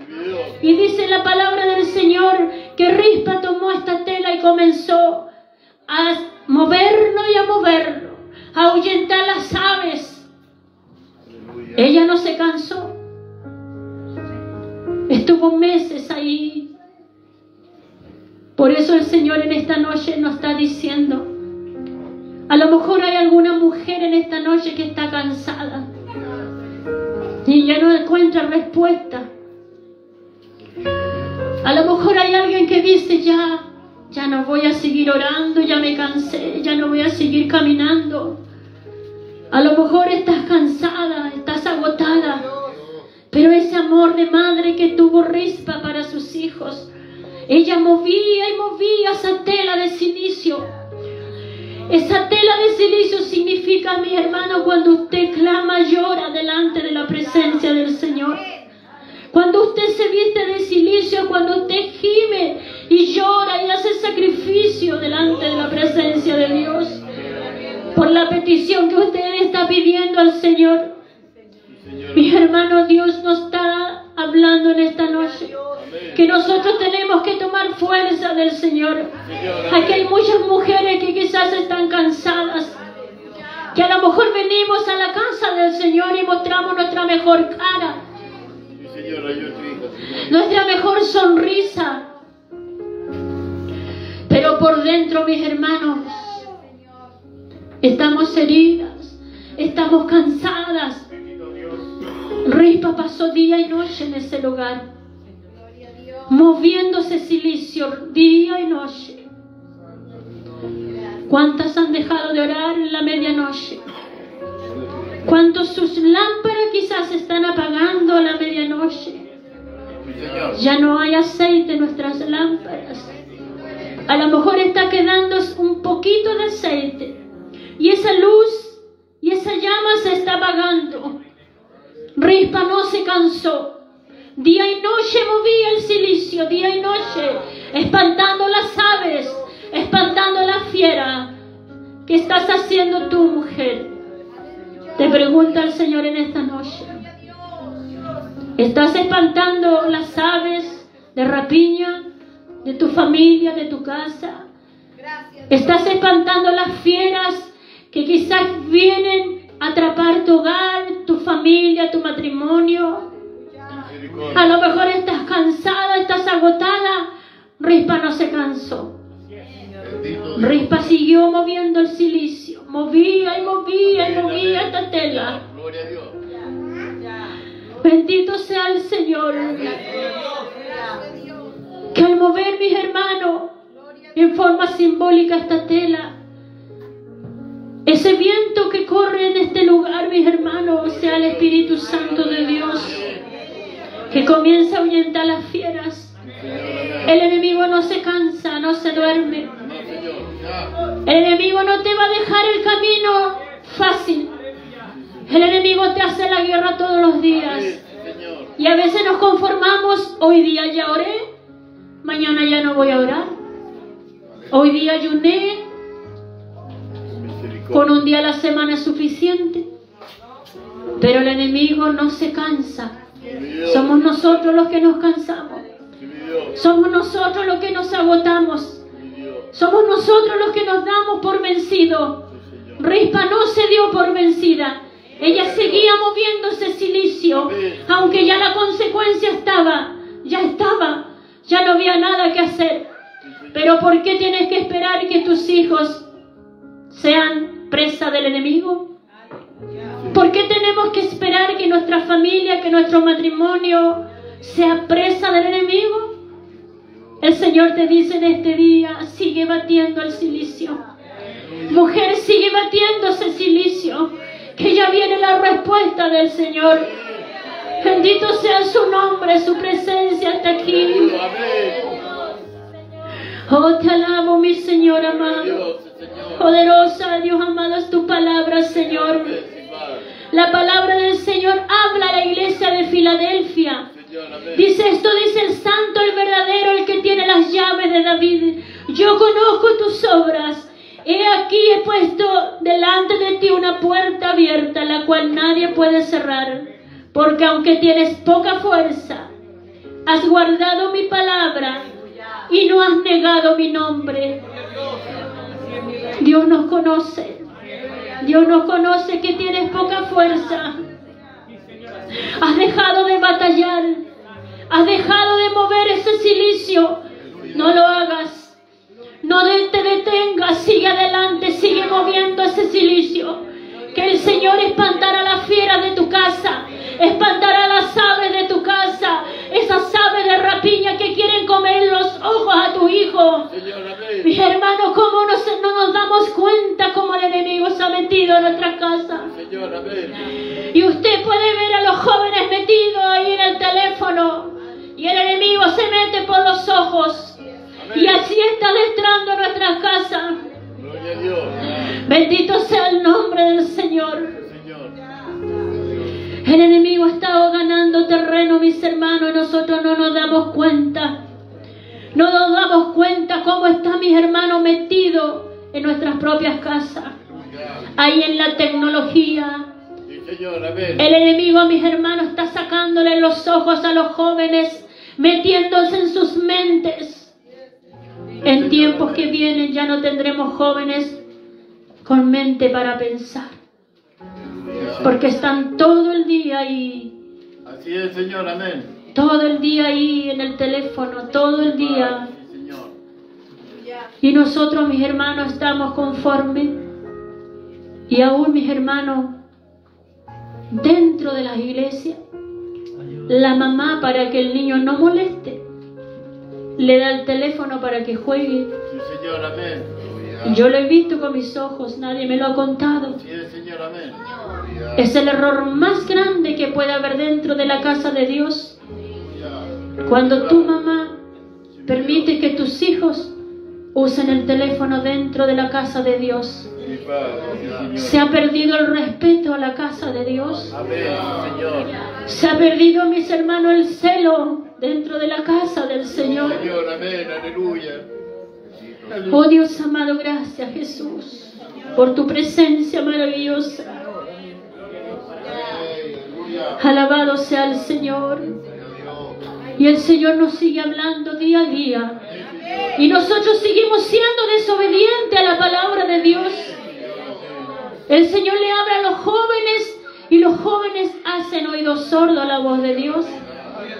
Y dice la palabra del Señor que Rispa tomó esta tela y comenzó a moverlo y a moverlo, a ahuyentar las aves. Ella no se cansó. Estuvo meses ahí. Por eso el Señor en esta noche nos está diciendo, a lo mejor hay alguna mujer en esta noche que está cansada y ya no encuentra respuesta. A lo mejor hay alguien que dice, ya no voy a seguir orando, ya me cansé, ya no voy a seguir caminando. A lo mejor estás cansada, estás agotada, pero ese amor de madre que tuvo Rispa para sus hijos, ella movía y movía esa tela de silicio. Esa tela de silicio significa, mi hermano, cuando usted clama, llora delante de la presencia del Señor. Cuando usted se viste de silicio, cuando usted gime y llora y hace sacrificio delante de la presencia de Dios, por la petición que usted está pidiendo al Señor. Mis hermanos, Dios nos está hablando en esta noche que nosotros tenemos que tomar fuerza del Señor. Aquí hay muchas mujeres que quizás están cansadas, que a lo mejor venimos a la casa del Señor y mostramos nuestra mejor cara, nuestra mejor sonrisa, pero por dentro, mis hermanos, estamos heridas, estamos cansadas. Rispa pasó día y noche en ese lugar, moviéndose silicio día y noche. ¿Cuántas han dejado de orar en la medianoche? ¿Cuántos sus lámparas quizás están apagando a la medianoche? Ya no hay aceite en nuestras lámparas. A lo mejor está quedando un poquito de aceite y esa luz y esa llama se está apagando. Rispa no se cansó. Día y noche movía el silicio, día y noche, espantando las aves, espantando la fiera. ¿Qué estás haciendo tú, mujer? Te pregunta el Señor en esta noche. ¿Estás espantando las aves de rapiña, de tu familia, de tu casa? ¿Estás espantando las fieras que quizás vienen a atrapar tu hogar, tu familia, tu matrimonio? A lo mejor estás cansada, estás agotada. Rispa no se cansó. Rispa siguió moviendo el silicio, movía y movía y movía esta tela. Bendito sea el Señor, que al mover, mis hermanos, en forma simbólica esta tela, ese viento que corre en este lugar, mis hermanos, sea el Espíritu Santo de Dios, que comienza a ahuyentar las fieras. El enemigo no se cansa, no se duerme. El enemigo no te va a dejar el camino fácil. El enemigo te hace la guerra todos los días. Señor. Y a veces nos conformamos, hoy día ya oré, mañana ya no voy a orar. Hoy día ayuné, con un día a la semana es suficiente. Pero el enemigo no se cansa. Somos nosotros los que nos cansamos. Somos nosotros los que nos agotamos. Somos nosotros los que nos damos por vencido. Rispa no se dio por vencida. Ella seguía moviendo ese silicio, aunque ya la consecuencia ya no había nada que hacer. Pero ¿por qué tienes que esperar que tus hijos sean presa del enemigo? ¿Por qué tenemos que esperar que nuestra familia, que nuestro matrimonio sea presa del enemigo? El Señor te dice en este día, sigue batiendo el silicio. Mujer, sigue batiendo ese silicio, que ya viene la respuesta del Señor. Bendito sea su nombre, su presencia está aquí. Oh, te alabo, mi Señor amado. Poderosa, Dios amado, es tu palabra, Señor. La palabra del Señor habla a la iglesia de Filadelfia. Dice esto, dice el santo, el verdadero, el que tiene las llaves de David. Yo conozco tus obras. He aquí he puesto delante de ti una puerta abierta, la cual nadie puede cerrar. Porque aunque tienes poca fuerza, has guardado mi palabra y no has negado mi nombre. Dios nos conoce. Dios nos conoce que tienes poca fuerza. Has dejado de batallar. Has dejado de mover ese silicio. No lo hagas. No te detengas. Sigue adelante. Sigue moviendo ese silicio. Que el Señor espantará las fieras de tu casa. Espantará las aves de tu casa. Esas aves de rapiña que quieren comer los ojos a tu hijo. Mis hermanos, ¿cómo no nos damos cuenta cómo el enemigo se ha metido en nuestra casa? Y usted puede ver a los jóvenes metidos ahí en el teléfono. Y el enemigo se mete por los ojos. Y así está adestrando nuestras casas. Bendito sea el nombre del Señor. El enemigo está ganando terreno, mis hermanos, y nosotros no nos damos cuenta. No nos damos cuenta cómo está, mis hermanos, metido en nuestras propias casas. Ahí en la tecnología. El enemigo, mis hermanos, está sacándole los ojos a los jóvenes, metiéndose en sus mentes. En tiempos que vienen ya no tendremos jóvenes con mente para pensar. Porque están todo el día ahí. Así es, Señor, amén. Todo el día ahí en el teléfono, todo el día. Y nosotros, mis hermanos, estamos conformes. Y aún, mis hermanos, dentro de las iglesias, la mamá, para que el niño no moleste, le da el teléfono para que juegue. Sí, Señor, amén. Yo lo he visto con mis ojos, nadie me lo ha contado. Sí, Señor, amén. Es el error más grande que puede haber dentro de la casa de Dios. Cuando tu mamá permite que tus hijos usen el teléfono dentro de la casa de Dios, se ha perdido el respeto a la casa de Dios. Se ha perdido, mis hermanos, el celo dentro de la casa del Señor. Oh Dios amado, gracias Jesús por tu presencia maravillosa. Alabado sea el Señor. Y el Señor nos sigue hablando día a día. Y nosotros seguimos siendo desobedientes a la palabra de Dios. El Señor le habla a los jóvenes y los jóvenes hacen oídos sordos a la voz de Dios.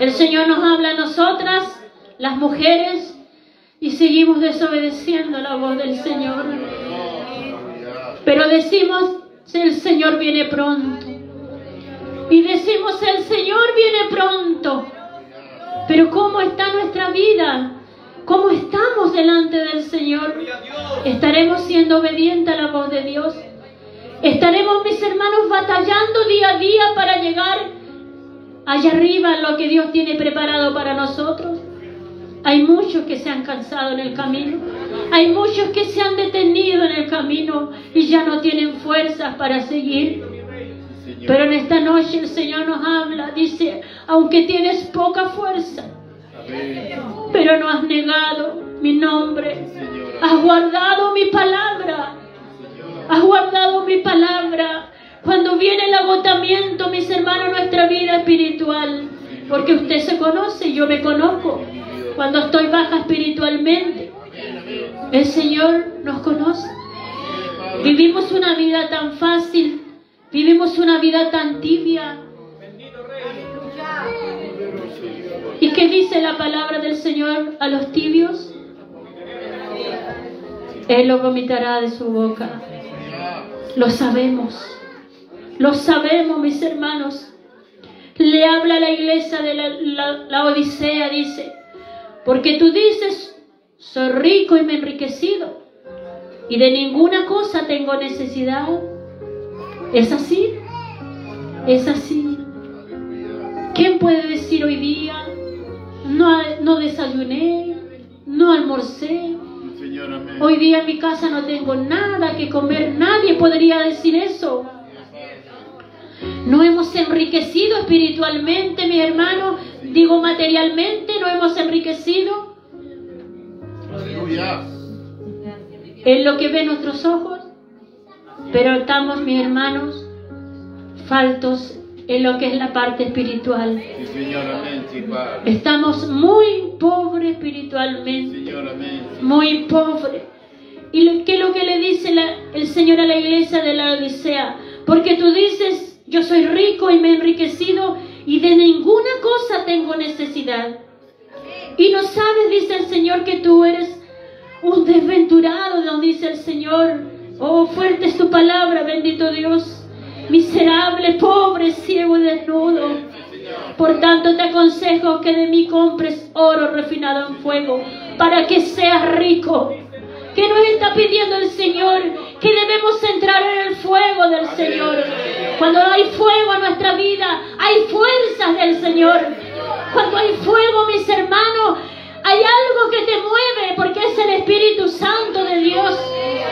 El Señor nos habla a nosotras, las mujeres, y seguimos desobedeciendo la voz del Señor. Pero decimos, el Señor viene pronto. Y decimos, el Señor viene pronto. Pero ¿cómo está nuestra vida? ¿Cómo estamos delante del Señor? ¿Estaremos siendo obedientes a la voz de Dios? ¿Estaremos, mis hermanos, batallando día a día para llegar allá arriba a lo que Dios tiene preparado para nosotros? Hay muchos que se han cansado en el camino. Hay muchos que se han detenido en el camino y ya no tienen fuerzas para seguir. Pero en esta noche el Señor nos habla, dice, aunque tienes poca fuerza, pero no has negado mi nombre, has guardado mi palabra, has guardado mi palabra. Cuando viene el agotamiento, mis hermanos, nuestra vida espiritual, porque usted se conoce, yo me conozco, cuando estoy baja espiritualmente, el Señor nos conoce. Vivimos una vida tan fácil, vivimos una vida tan tibia. ¿Y qué dice la palabra del Señor a los tibios? Él lo vomitará de su boca. Lo sabemos, mis hermanos. Le habla a la iglesia de la Odisea, dice, porque tú dices, soy rico y me he enriquecido, y de ninguna cosa tengo necesidad. ¿Es así? Es así. ¿Quién puede decir hoy día, no desayuné, no almorcé? Hoy día en mi casa no tengo nada que comer. Nadie podría decir eso. No hemos enriquecido espiritualmente, mis hermanos. Digo materialmente, no hemos enriquecido. Es lo que ven nuestros ojos. Pero estamos, mis hermanos, faltos en lo que es la parte espiritual. Estamos muy pobres espiritualmente. Muy pobres. ¿Y qué es lo que le dice el Señor a la iglesia de la Odisea? Porque tú dices, yo soy rico y me he enriquecido y de ninguna cosa tengo necesidad. Y no sabes, dice el Señor, que tú eres un desventurado, nos dice el Señor. Oh, fuerte es tu palabra, bendito Dios. Miserable, pobre, ciego y desnudo. Por tanto te aconsejo que de mí compres oro refinado en fuego, para que seas rico. ¿Qué nos está pidiendo el Señor? Que debemos entrar en el fuego del Señor. Cuando hay fuego en nuestra vida, hay fuerzas del Señor. Cuando hay fuego, mis hermanos, hay algo que te mueve, porque es el Espíritu Santo de Dios.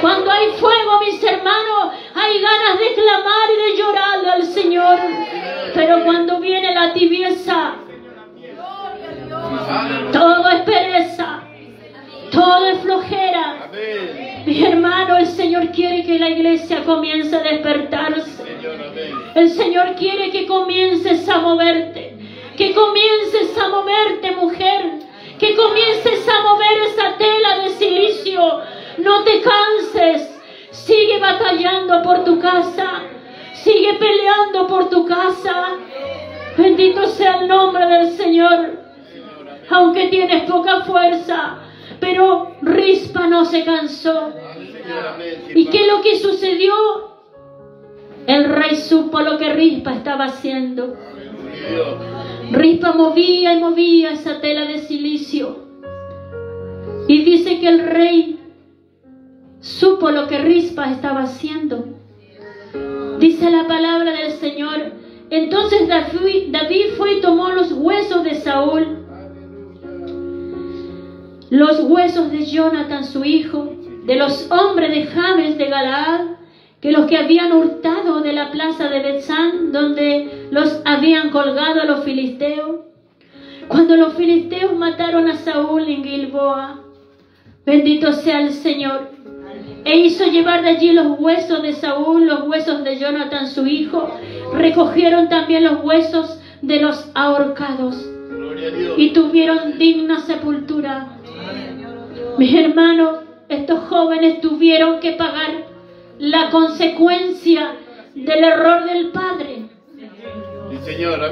Cuando hay fuego, mis hermanos, hay ganas de clamar y de llorarle al Señor. Pero cuando viene la tibieza, todo es pereza, todo es flojera. Mi hermano, el Señor quiere que la iglesia comience a despertarse. El Señor quiere que comiences a moverte, que comiences a moverte, mujer, que comiences a mover esa tela de silicio. No te canses, sigue batallando por tu casa, sigue peleando por tu casa. Bendito sea el nombre del Señor. Aunque tienes poca fuerza, pero Rispa no se cansó. ¿Y qué es lo que sucedió? El rey supo lo que Rispa estaba haciendo. Rispa movía y movía esa tela de silicio. Y dice que el rey supo lo que Rispa estaba haciendo. Dice la palabra del Señor. Entonces David fue y tomó los huesos de Saúl, los huesos de Jonathan su hijo, de los hombres de Jabes de Galaad, que los que habían hurtado de la plaza de Betzán, donde los habían colgado a los filisteos, cuando los filisteos mataron a Saúl en Gilboa. Bendito sea el Señor. E hizo llevar de allí los huesos de Saúl, los huesos de Jonathan su hijo. Recogieron también los huesos de los ahorcados y tuvieron digna sepultura. Mis hermanos, estos jóvenes tuvieron que pagar la consecuencia del error del padre.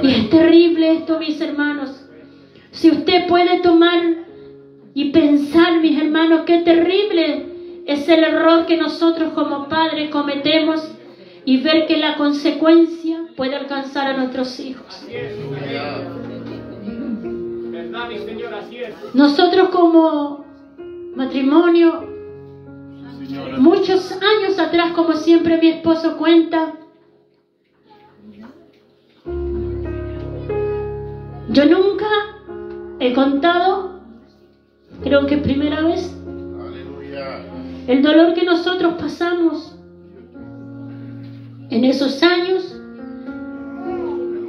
Y es terrible esto, mis hermanos. Si usted puede tomar y pensar, mis hermanos, qué terrible es el error que nosotros como padres cometemos, y ver que la consecuencia puede alcanzar a nuestros hijos. Nosotros como matrimonio, muchos años atrás, como siempre mi esposo cuenta, yo nunca he contado creo que primera vez. Aleluya. El dolor que nosotros pasamos en esos años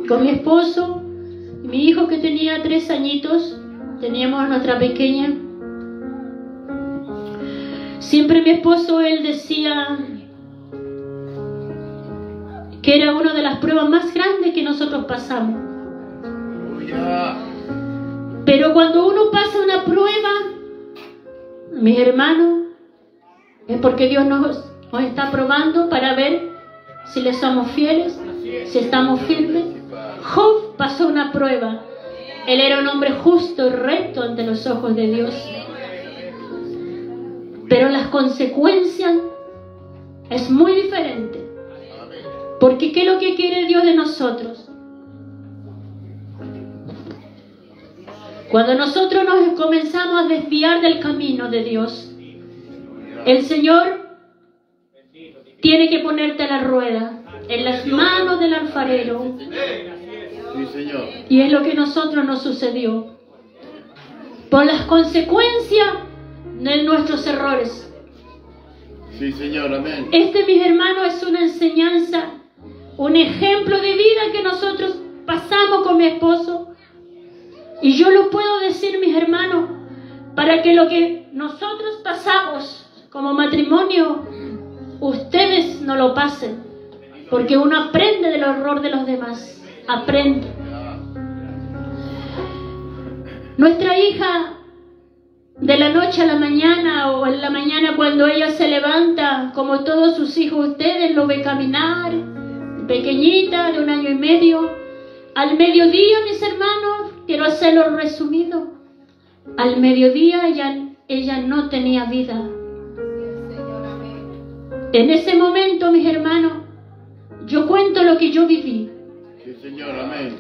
con mi esposo y mi hijo que tenía 3 añitos, teníamos a nuestra pequeña. Siempre mi esposo, él decía que era una de las pruebas más grandes que nosotros pasamos. Aleluya. Pero cuando uno pasa una prueba, mis hermanos, es porque Dios nos está probando para ver si le somos fieles, si estamos firmes. Job pasó una prueba. Él era un hombre justo y recto ante los ojos de Dios. Pero las consecuencias es muy diferente. Porque ¿qué es lo que quiere Dios de nosotros? Cuando nosotros nos comenzamos a desviar del camino de Dios, el Señor tiene que ponerte la rueda en las manos del alfarero. Sí, Señor. Y es lo que a nosotros nos sucedió. Por las consecuencias de nuestros errores. Sí, Señor. Amén. Mis hermanos, es una enseñanza, un ejemplo de vida que nosotros pasamos con mi esposo. Y yo lo puedo decir, mis hermanos, para que lo que nosotros pasamos como matrimonio, ustedes no lo pasen. Porque uno aprende del error de los demás. Aprende. Nuestra hija, de la noche a la mañana, o en la mañana cuando ella se levanta, como todos sus hijos, ustedes lo ven caminar, pequeñita, de 1 año y medio. Al mediodía, mis hermanos, quiero hacerlo resumido. Al mediodía ella no tenía vida. En ese momento, mis hermanos, yo cuento lo que yo viví. Sí, Señor. Amén.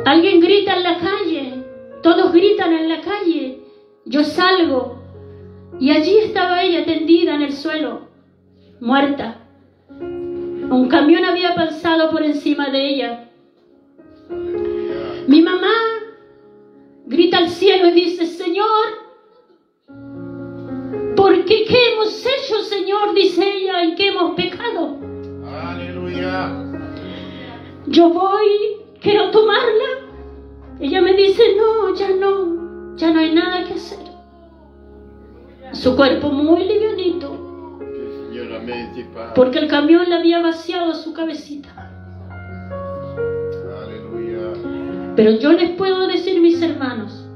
Alguien grita en la calle, todos gritan en la calle. Yo salgo y allí estaba ella tendida en el suelo, muerta. Un camión había pasado por encima de ella. Mi mamá grita al cielo y dice: Señor, ¿por qué? ¿Qué hemos hecho, Señor? Dice ella, ¿en qué hemos pecado? Aleluya. Yo voy, quiero tomarla. Ella me dice: no, ya no hay nada que hacer. Su cuerpo muy livianito, Sí, Señor. Amén. Sí, Padre. porque el camión le había vaciado su cabecita. Aleluya. Pero yo les puedo decir, mis hermanos,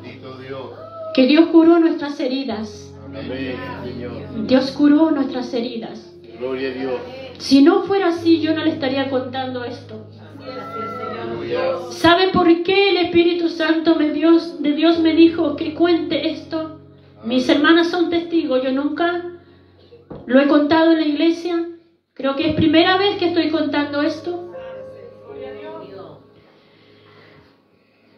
Bendito Dios. que Dios curó nuestras heridas. Amén, Señor. Dios curó nuestras heridas. Gloria a Dios. Si no fuera así, yo no le estaría contando esto. Aleluya. ¿Sabe por qué el Espíritu Santo de Dios me dijo que cuente esto? Mis hermanas son testigos. Yo nunca lo he contado en la iglesia. Creo que es primera vez que estoy contando esto.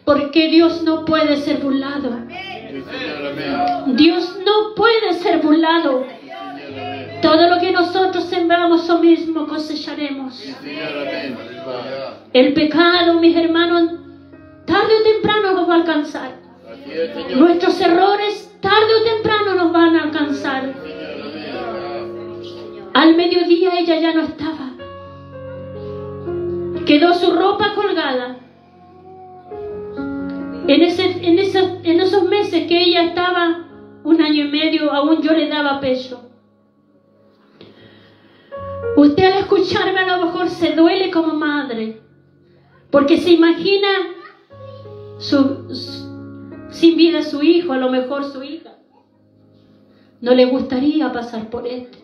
Porque Dios no puede ser burlado. Sí, Señor. Amén. Dios no puede ser burlado. Señor. Amén. Todo lo que nosotros sembramos, eso mismo cosecharemos. Sí, Señor. Amén. Aleluya. El pecado, mis hermanos, tarde o temprano nos va a alcanzar. Así es, Señor. Nuestros errores, tarde o temprano nos van a alcanzar. Señor. Amén. Al mediodía ella ya no estaba. Quedó su ropa colgada. En esos meses que ella estaba, 1 año y medio, aún yo le daba pecho. Usted al escucharme a lo mejor se duele como madre, porque se imagina sin vida su hijo, a lo mejor su hija. No le gustaría pasar por esto.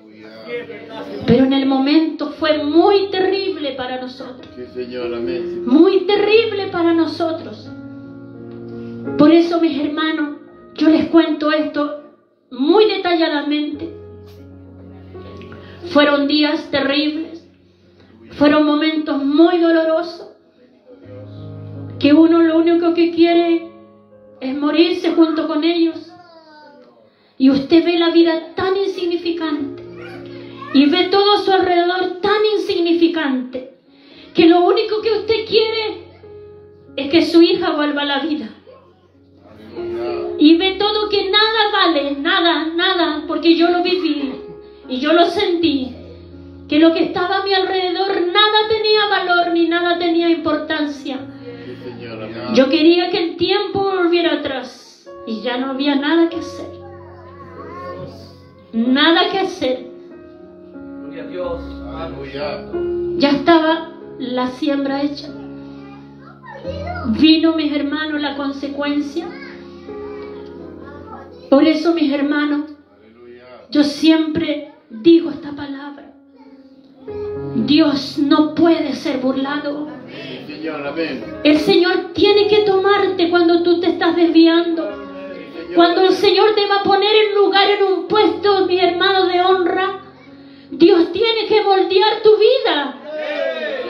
Pero en el momento fue muy terrible para nosotros. Sí, Señor. Amén. Muy terrible para nosotros. Por eso, mis hermanos, yo les cuento esto muy detalladamente. Fueron días terribles, fueron momentos muy dolorosos, que uno lo único que quiere es morirse junto con ellos. Y usted ve la vida tan insignificante y ve todo a su alrededor tan insignificante, que lo único que usted quiere es que su hija vuelva a la vida. y ve todo que nada vale, nada, porque yo lo viví y yo lo sentí, que lo que estaba a mi alrededor nada tenía valor ni nada tenía importancia. Sí, Señor, amén. Yo quería que el tiempo volviera atrás y ya no había nada que hacer. Nada que hacer. Aleluya. Ya estaba la siembra hecha. Vino, mis hermanos, la consecuencia. Por eso, mis hermanos, Aleluya. yo siempre digo esta palabra. Dios no puede ser burlado. Sí, Señor, amén. El Señor tiene que tomarte cuando tú te estás desviando. Sí, Señor. Cuando el Señor te va a poner en lugar, en un puesto, mi hermano, de honra, Dios tiene que moldear tu vida.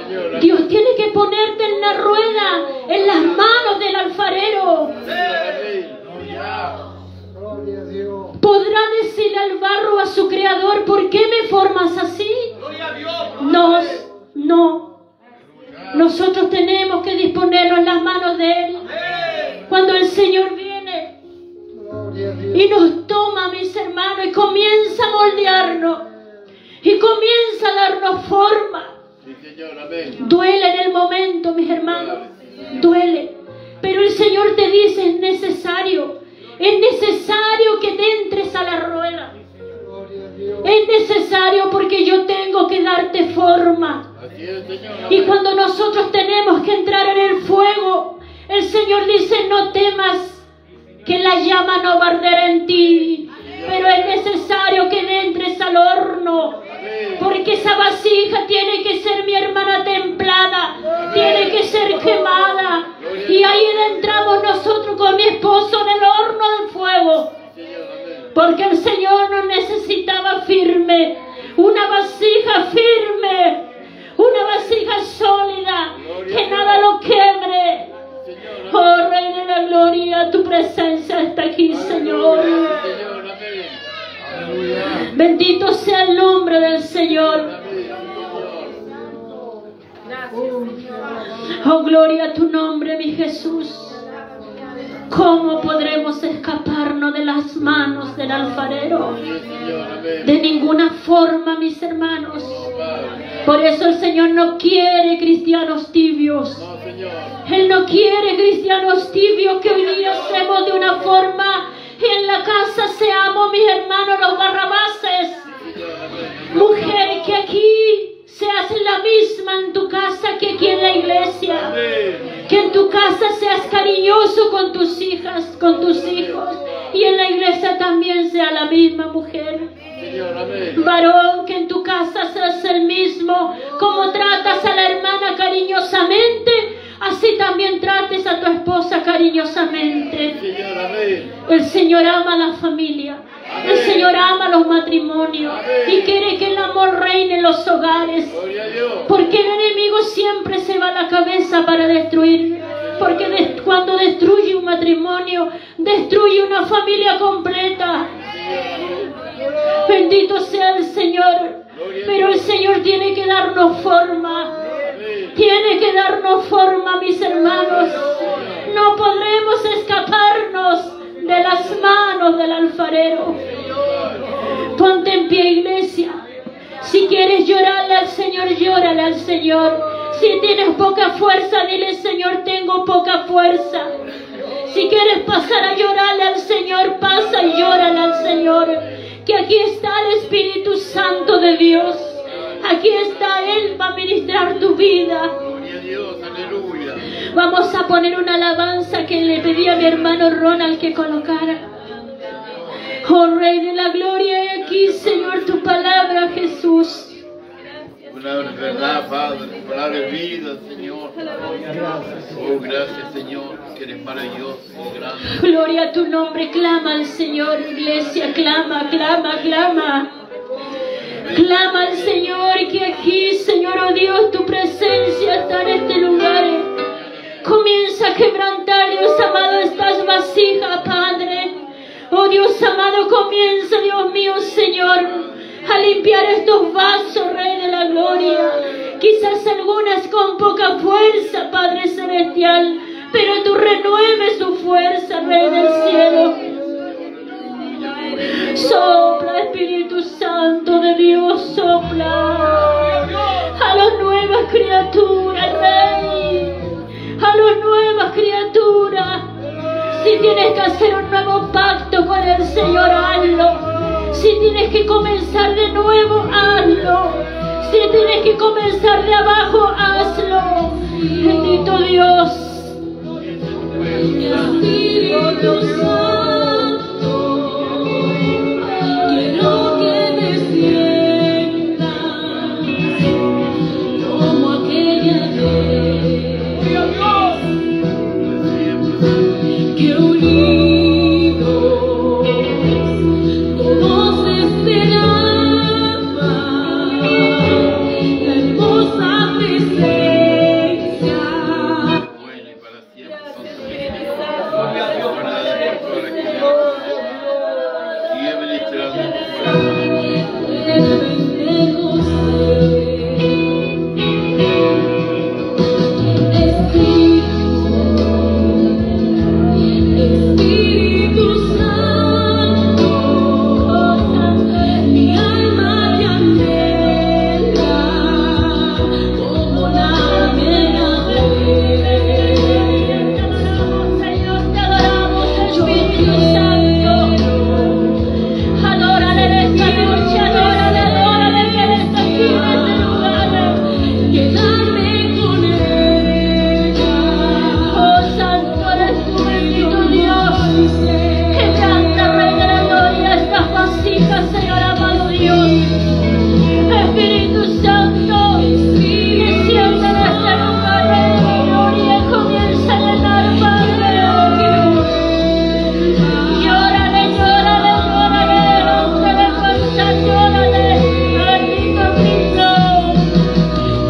Señor, amén. Dios tiene que ponerte en la rueda, en las manos del alfarero. Podrá decirle al barro a su creador: ¿por qué me formas así? No. Nosotros tenemos que disponernos en las manos de Él. Cuando el Señor viene y nos toma, mis hermanos, y comienza a moldearnos, y comienza a darnos forma. Sí, Señor, amén. Duele en el momento, mis hermanos, duele. Pero el Señor te dice: es necesario que te entres a la rueda. Es necesario porque yo tengo que darte forma. Así es, Señor, Y amén. cuando nosotros tenemos que entrar en el fuego, el Señor dice: no temas, que la llama no va a arder en ti. Pero es necesario que entres al horno, porque esa vasija tiene que ser, mi hermana, templada, tiene que ser quemada. Y ahí entramos nosotros con mi esposo en el horno del fuego, Señor, amén. porque el Señor nos necesitaba firme, una vasija firme, una vasija sólida, que nada lo quiebre. Señor, Oh Rey de la Gloria, tu presencia está aquí, Señor. Señor, amén. Aleluya. Bendito sea el nombre del Señor. Amén, Señor. Oh, gloria a tu nombre, mi Jesús. ¿Cómo podremos escaparnos de las manos del alfarero? Sí, Señor, amén. De ninguna forma, mis hermanos. Oh, Padre. Por eso el Señor no quiere cristianos tibios. No, Señor. Él no quiere cristianos tibios que hoy día hacemos de una forma y en la casa seamos, mis hermanos, los barrabases. Señor, amén. Mujer, que aquí seas la misma en tu casa que aquí en la iglesia. Amén. Que en tu casa seas cariñoso con tus hijas, con tus hijos. Y en la iglesia también sea la misma, mujer. Señor, amén. Varón, que en tu casa seas el mismo. Como tratas a la hermana cariñosamente, así también trates a tu esposa cariñosamente. Señor, amén. El Señor ama a la familia. El Señor ama los matrimonios. Y quiere que el amor reine en los hogares. Gloria a Dios. Porque el enemigo siempre se va a la cabeza para destruir. Porque cuando destruye un matrimonio, destruye una familia completa. Bendito sea el Señor. Pero el Señor tiene que darnos forma. Tiene que darnos forma, mis hermanos. No podremos escaparnos de las manos del alfarero. Ponte en pie, iglesia. Si quieres llorarle al Señor, llórale al Señor. Si tienes poca fuerza, dile: Señor, tengo poca fuerza. Si quieres pasar a llorarle al Señor, pasa y llórale al Señor. Que aquí está el Espíritu Santo de Dios. Aquí está Él para ministrar tu vida. Gloria a Dios, aleluya. Vamos a poner una alabanza que le pedí a mi hermano Ronald que colocara. Oh Rey de la Gloria, y aquí, Señor, tu palabra, Jesús. Palabra de verdad, Padre. Palabra de vida, Señor. Oh, gracias, Señor, que eres maravilloso y grande. Gloria a tu nombre, clama al Señor, iglesia, clama, clama, clama. Clama al Señor, que aquí, Señor, oh Dios, tu presencia está en este lugar. Comienza a quebrantar, Dios amado, estas vasijas, Padre. Oh Dios amado, comienza, Dios mío, Señor, a limpiar estos vasos, Rey de la Gloria. Quizás algunas con poca fuerza, Padre Celestial, pero tú renueves su fuerza, Rey del cielo. de Dios sopla a las nuevas criaturas, Rey, a las nuevas criaturas. Si tienes que hacer un nuevo pacto con el Señor, hazlo. Si tienes que comenzar de nuevo, hazlo. Si tienes que comenzar de abajo, hazlo. Bendito Dios. Espíritu Santo, quiero que desciendas como aquella vez que unidos todos esperaban la hermosa presencia. Bueno y para siempre son tus misericordias, guardadas por toda la generación. Sigue ministrando en tu corazón. Espíritu Santo, mi alma te anhela como la primera vez. Señor, te adoramos, Espíritu Santo. Adórale en esta noche, adórale, adórale, que Él está aquí en este lugar. Quedarme con ella. Oh, Santo eres tú, bendito Dios. Que canta, Rey de la gloria, estas vasijas, Señor amado Dios. Espíritu Santo, desciende en este lugar, Rey de la gloria, y comienza a llenar, Padre. Llórale, llórale, llórale, no te levantas, llórale, bendito Cristo.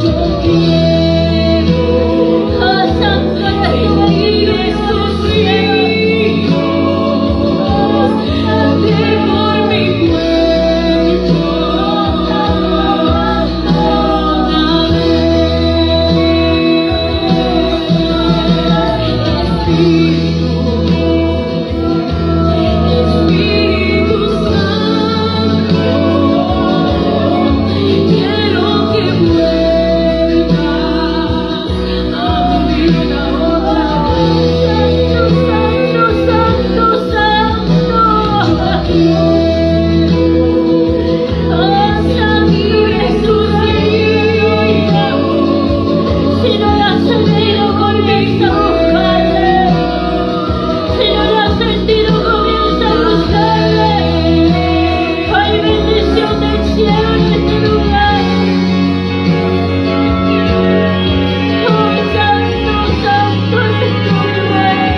Yo quiero, oh Santo eres tú, bendito Jesús, cielo. Date por mi cuerpo, toda Espíritu Santo, quiero que vuelvas a mi vida otra vez. Santo, Santo, Santo, Santo. Oh, Santo Jesús, si no lo has sentido, comienza a buscarle. Si no lo has sentido, comienza a buscarle. Hay bendición del cielo en este lugar. Oh, Santo, Santo eres tú, Rey.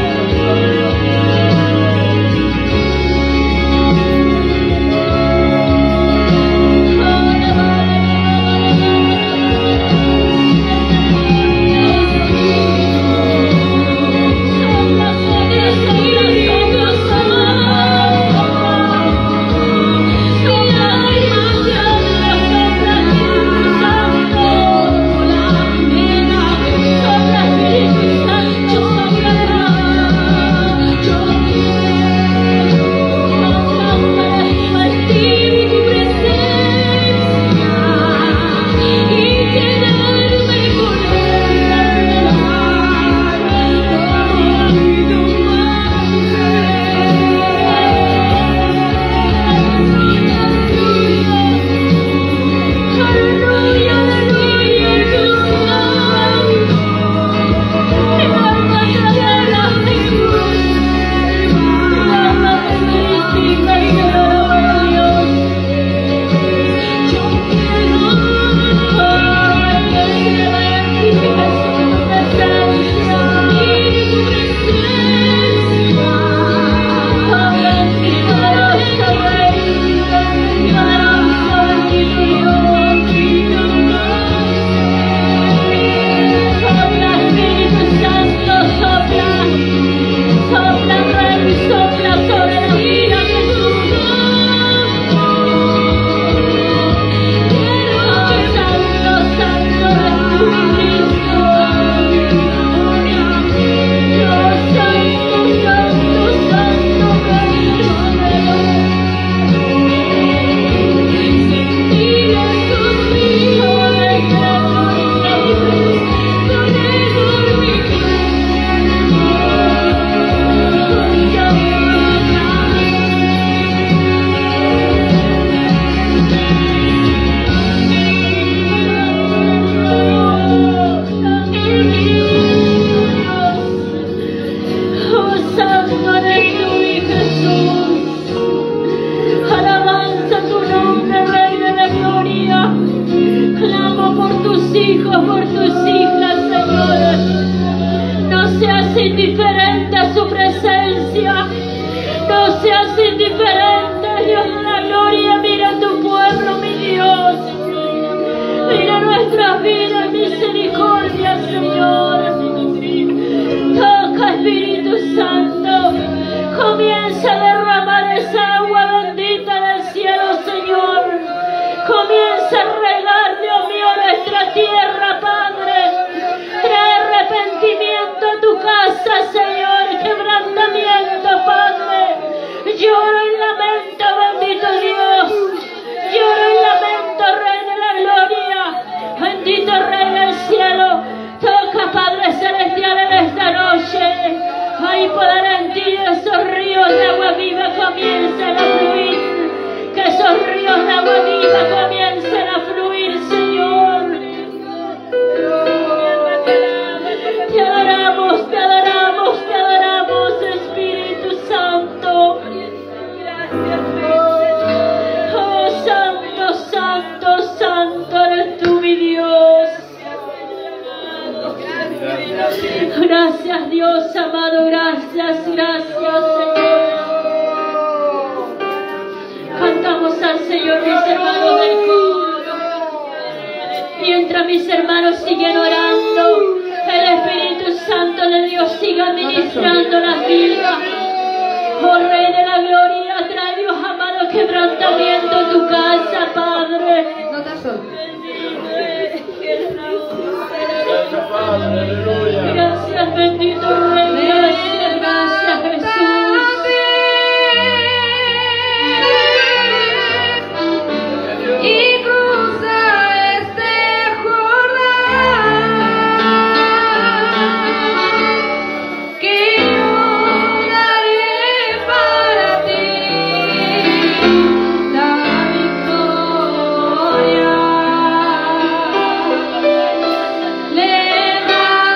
eres tú, mi Jesús. Alabanza tu nombre, Rey de la gloria. Clamo por tus hijos, por tus hijas, Señor. No seas indiferente a su presencia. No seas indiferente, Dios de la gloria. Mira tu pueblo, mi Dios. Mira nuestras vidas, misericordia, Señor. Toca, Espíritu Santo. Comienza a derramar esa agua bendita del cielo, Señor. Comienza a regar, Dios mío, nuestra tierra, Padre. Trae arrepentimiento a tu casa, Señor. Quebrantamiento, Padre. Lloro y lamento, bendito Dios. Lloro y lamento, Rey de la gloria. Bendito Rey del cielo. Toca, Padre celestial, en esta noche. Hay poder en ti, esos ríos de agua viva comiencen a fluir. Que esos ríos de agua viva comiencen a fluir, Señor. Te adoramos, te adoramos, te adoramos, Espíritu Santo. Oh, Santo, Santo, Santo eres tú, mi Dios. Gracias, Dios amado, gracias, gracias, Señor. Cantamos al Señor, mis hermanos del coro. Mientras mis hermanos siguen orando, el Espíritu Santo de Dios siga ministrando las vidas. Oh Rey de la gloria, trae, Dios amado, quebrantamiento en tu casa, Padre. No estás solo. Gracias, Padre, aleluya. Gracias, bendito Rey, gracias, gracias, Jesús. Y cruza este Jordán, que yo daré para ti la victoria. Levántate.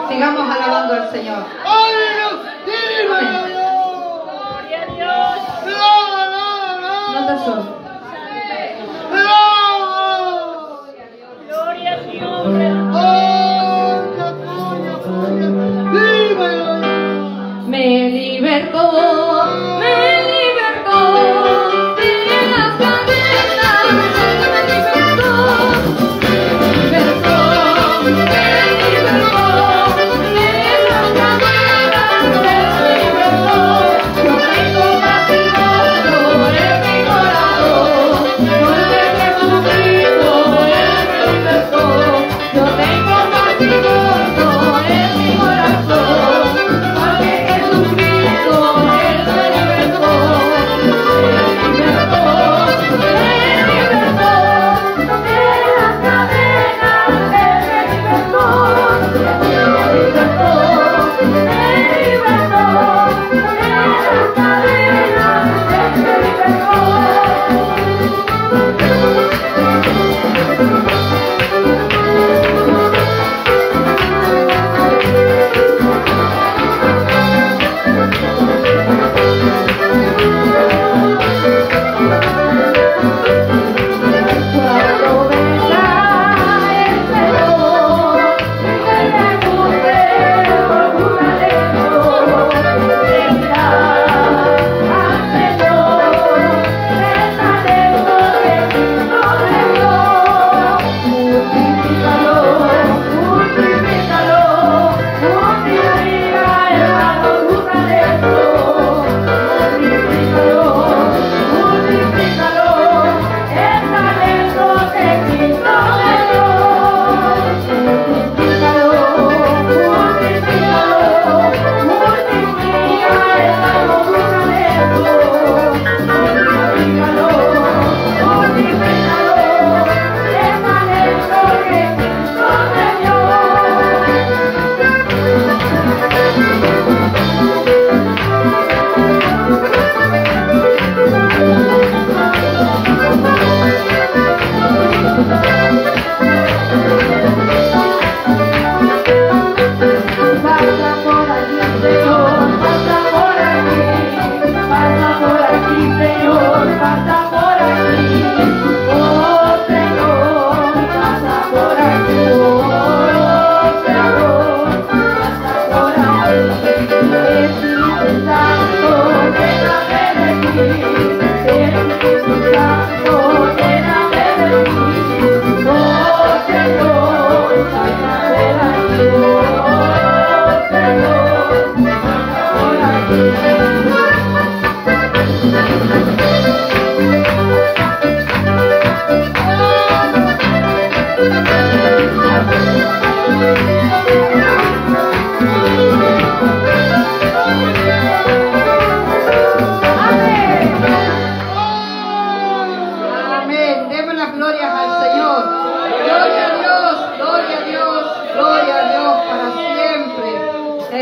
Sigamos alabando al Señor. No te asombres. Gloria a Dios. Me libertó de las cadenas, me libertó, me libertó de las cadenas, me libertó. Yo tengo patrimonio en mi corazón, porque Jesucristo Él me libertó. Yo tengo patrimonio en mi corazón, porque Jesucristo Él me libertó.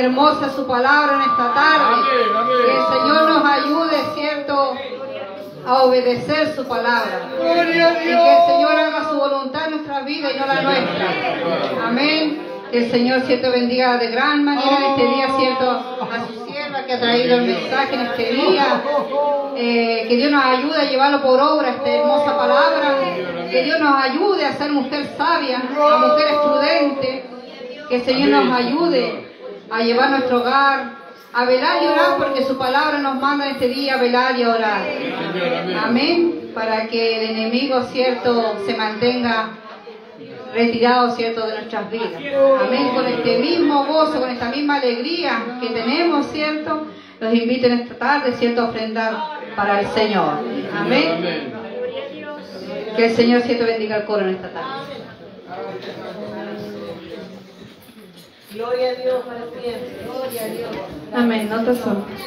hermosa su palabra en esta tarde. Que el Señor nos ayude, ¿cierto?, a obedecer su palabra. Y que el Señor haga su voluntad en nuestra vida y no la nuestra. Amén. Que el Señor, ¿cierto?, bendiga de gran manera en este día, ¿cierto?, a su sierva que ha traído el mensaje en este día. Que Dios nos ayude a llevarlo por obra, esta hermosa palabra. Que Dios nos ayude a ser mujer sabia, a mujeres prudentes. Que el Señor nos ayude a llevar nuestro hogar, a velar y orar, porque su palabra nos manda en este día a velar y a orar. Amén. Para que el enemigo, ¿cierto?, se mantenga retirado, ¿cierto?, de nuestras vidas. Amén. Con este mismo gozo, con esta misma alegría que tenemos, ¿cierto?, los invito en esta tarde, ¿cierto?, a ofrendar para el Señor. Amén. Que el Señor, ¿cierto?, bendiga el coro en esta tarde. Gloria a Dios para siempre. Amén. No te asombres.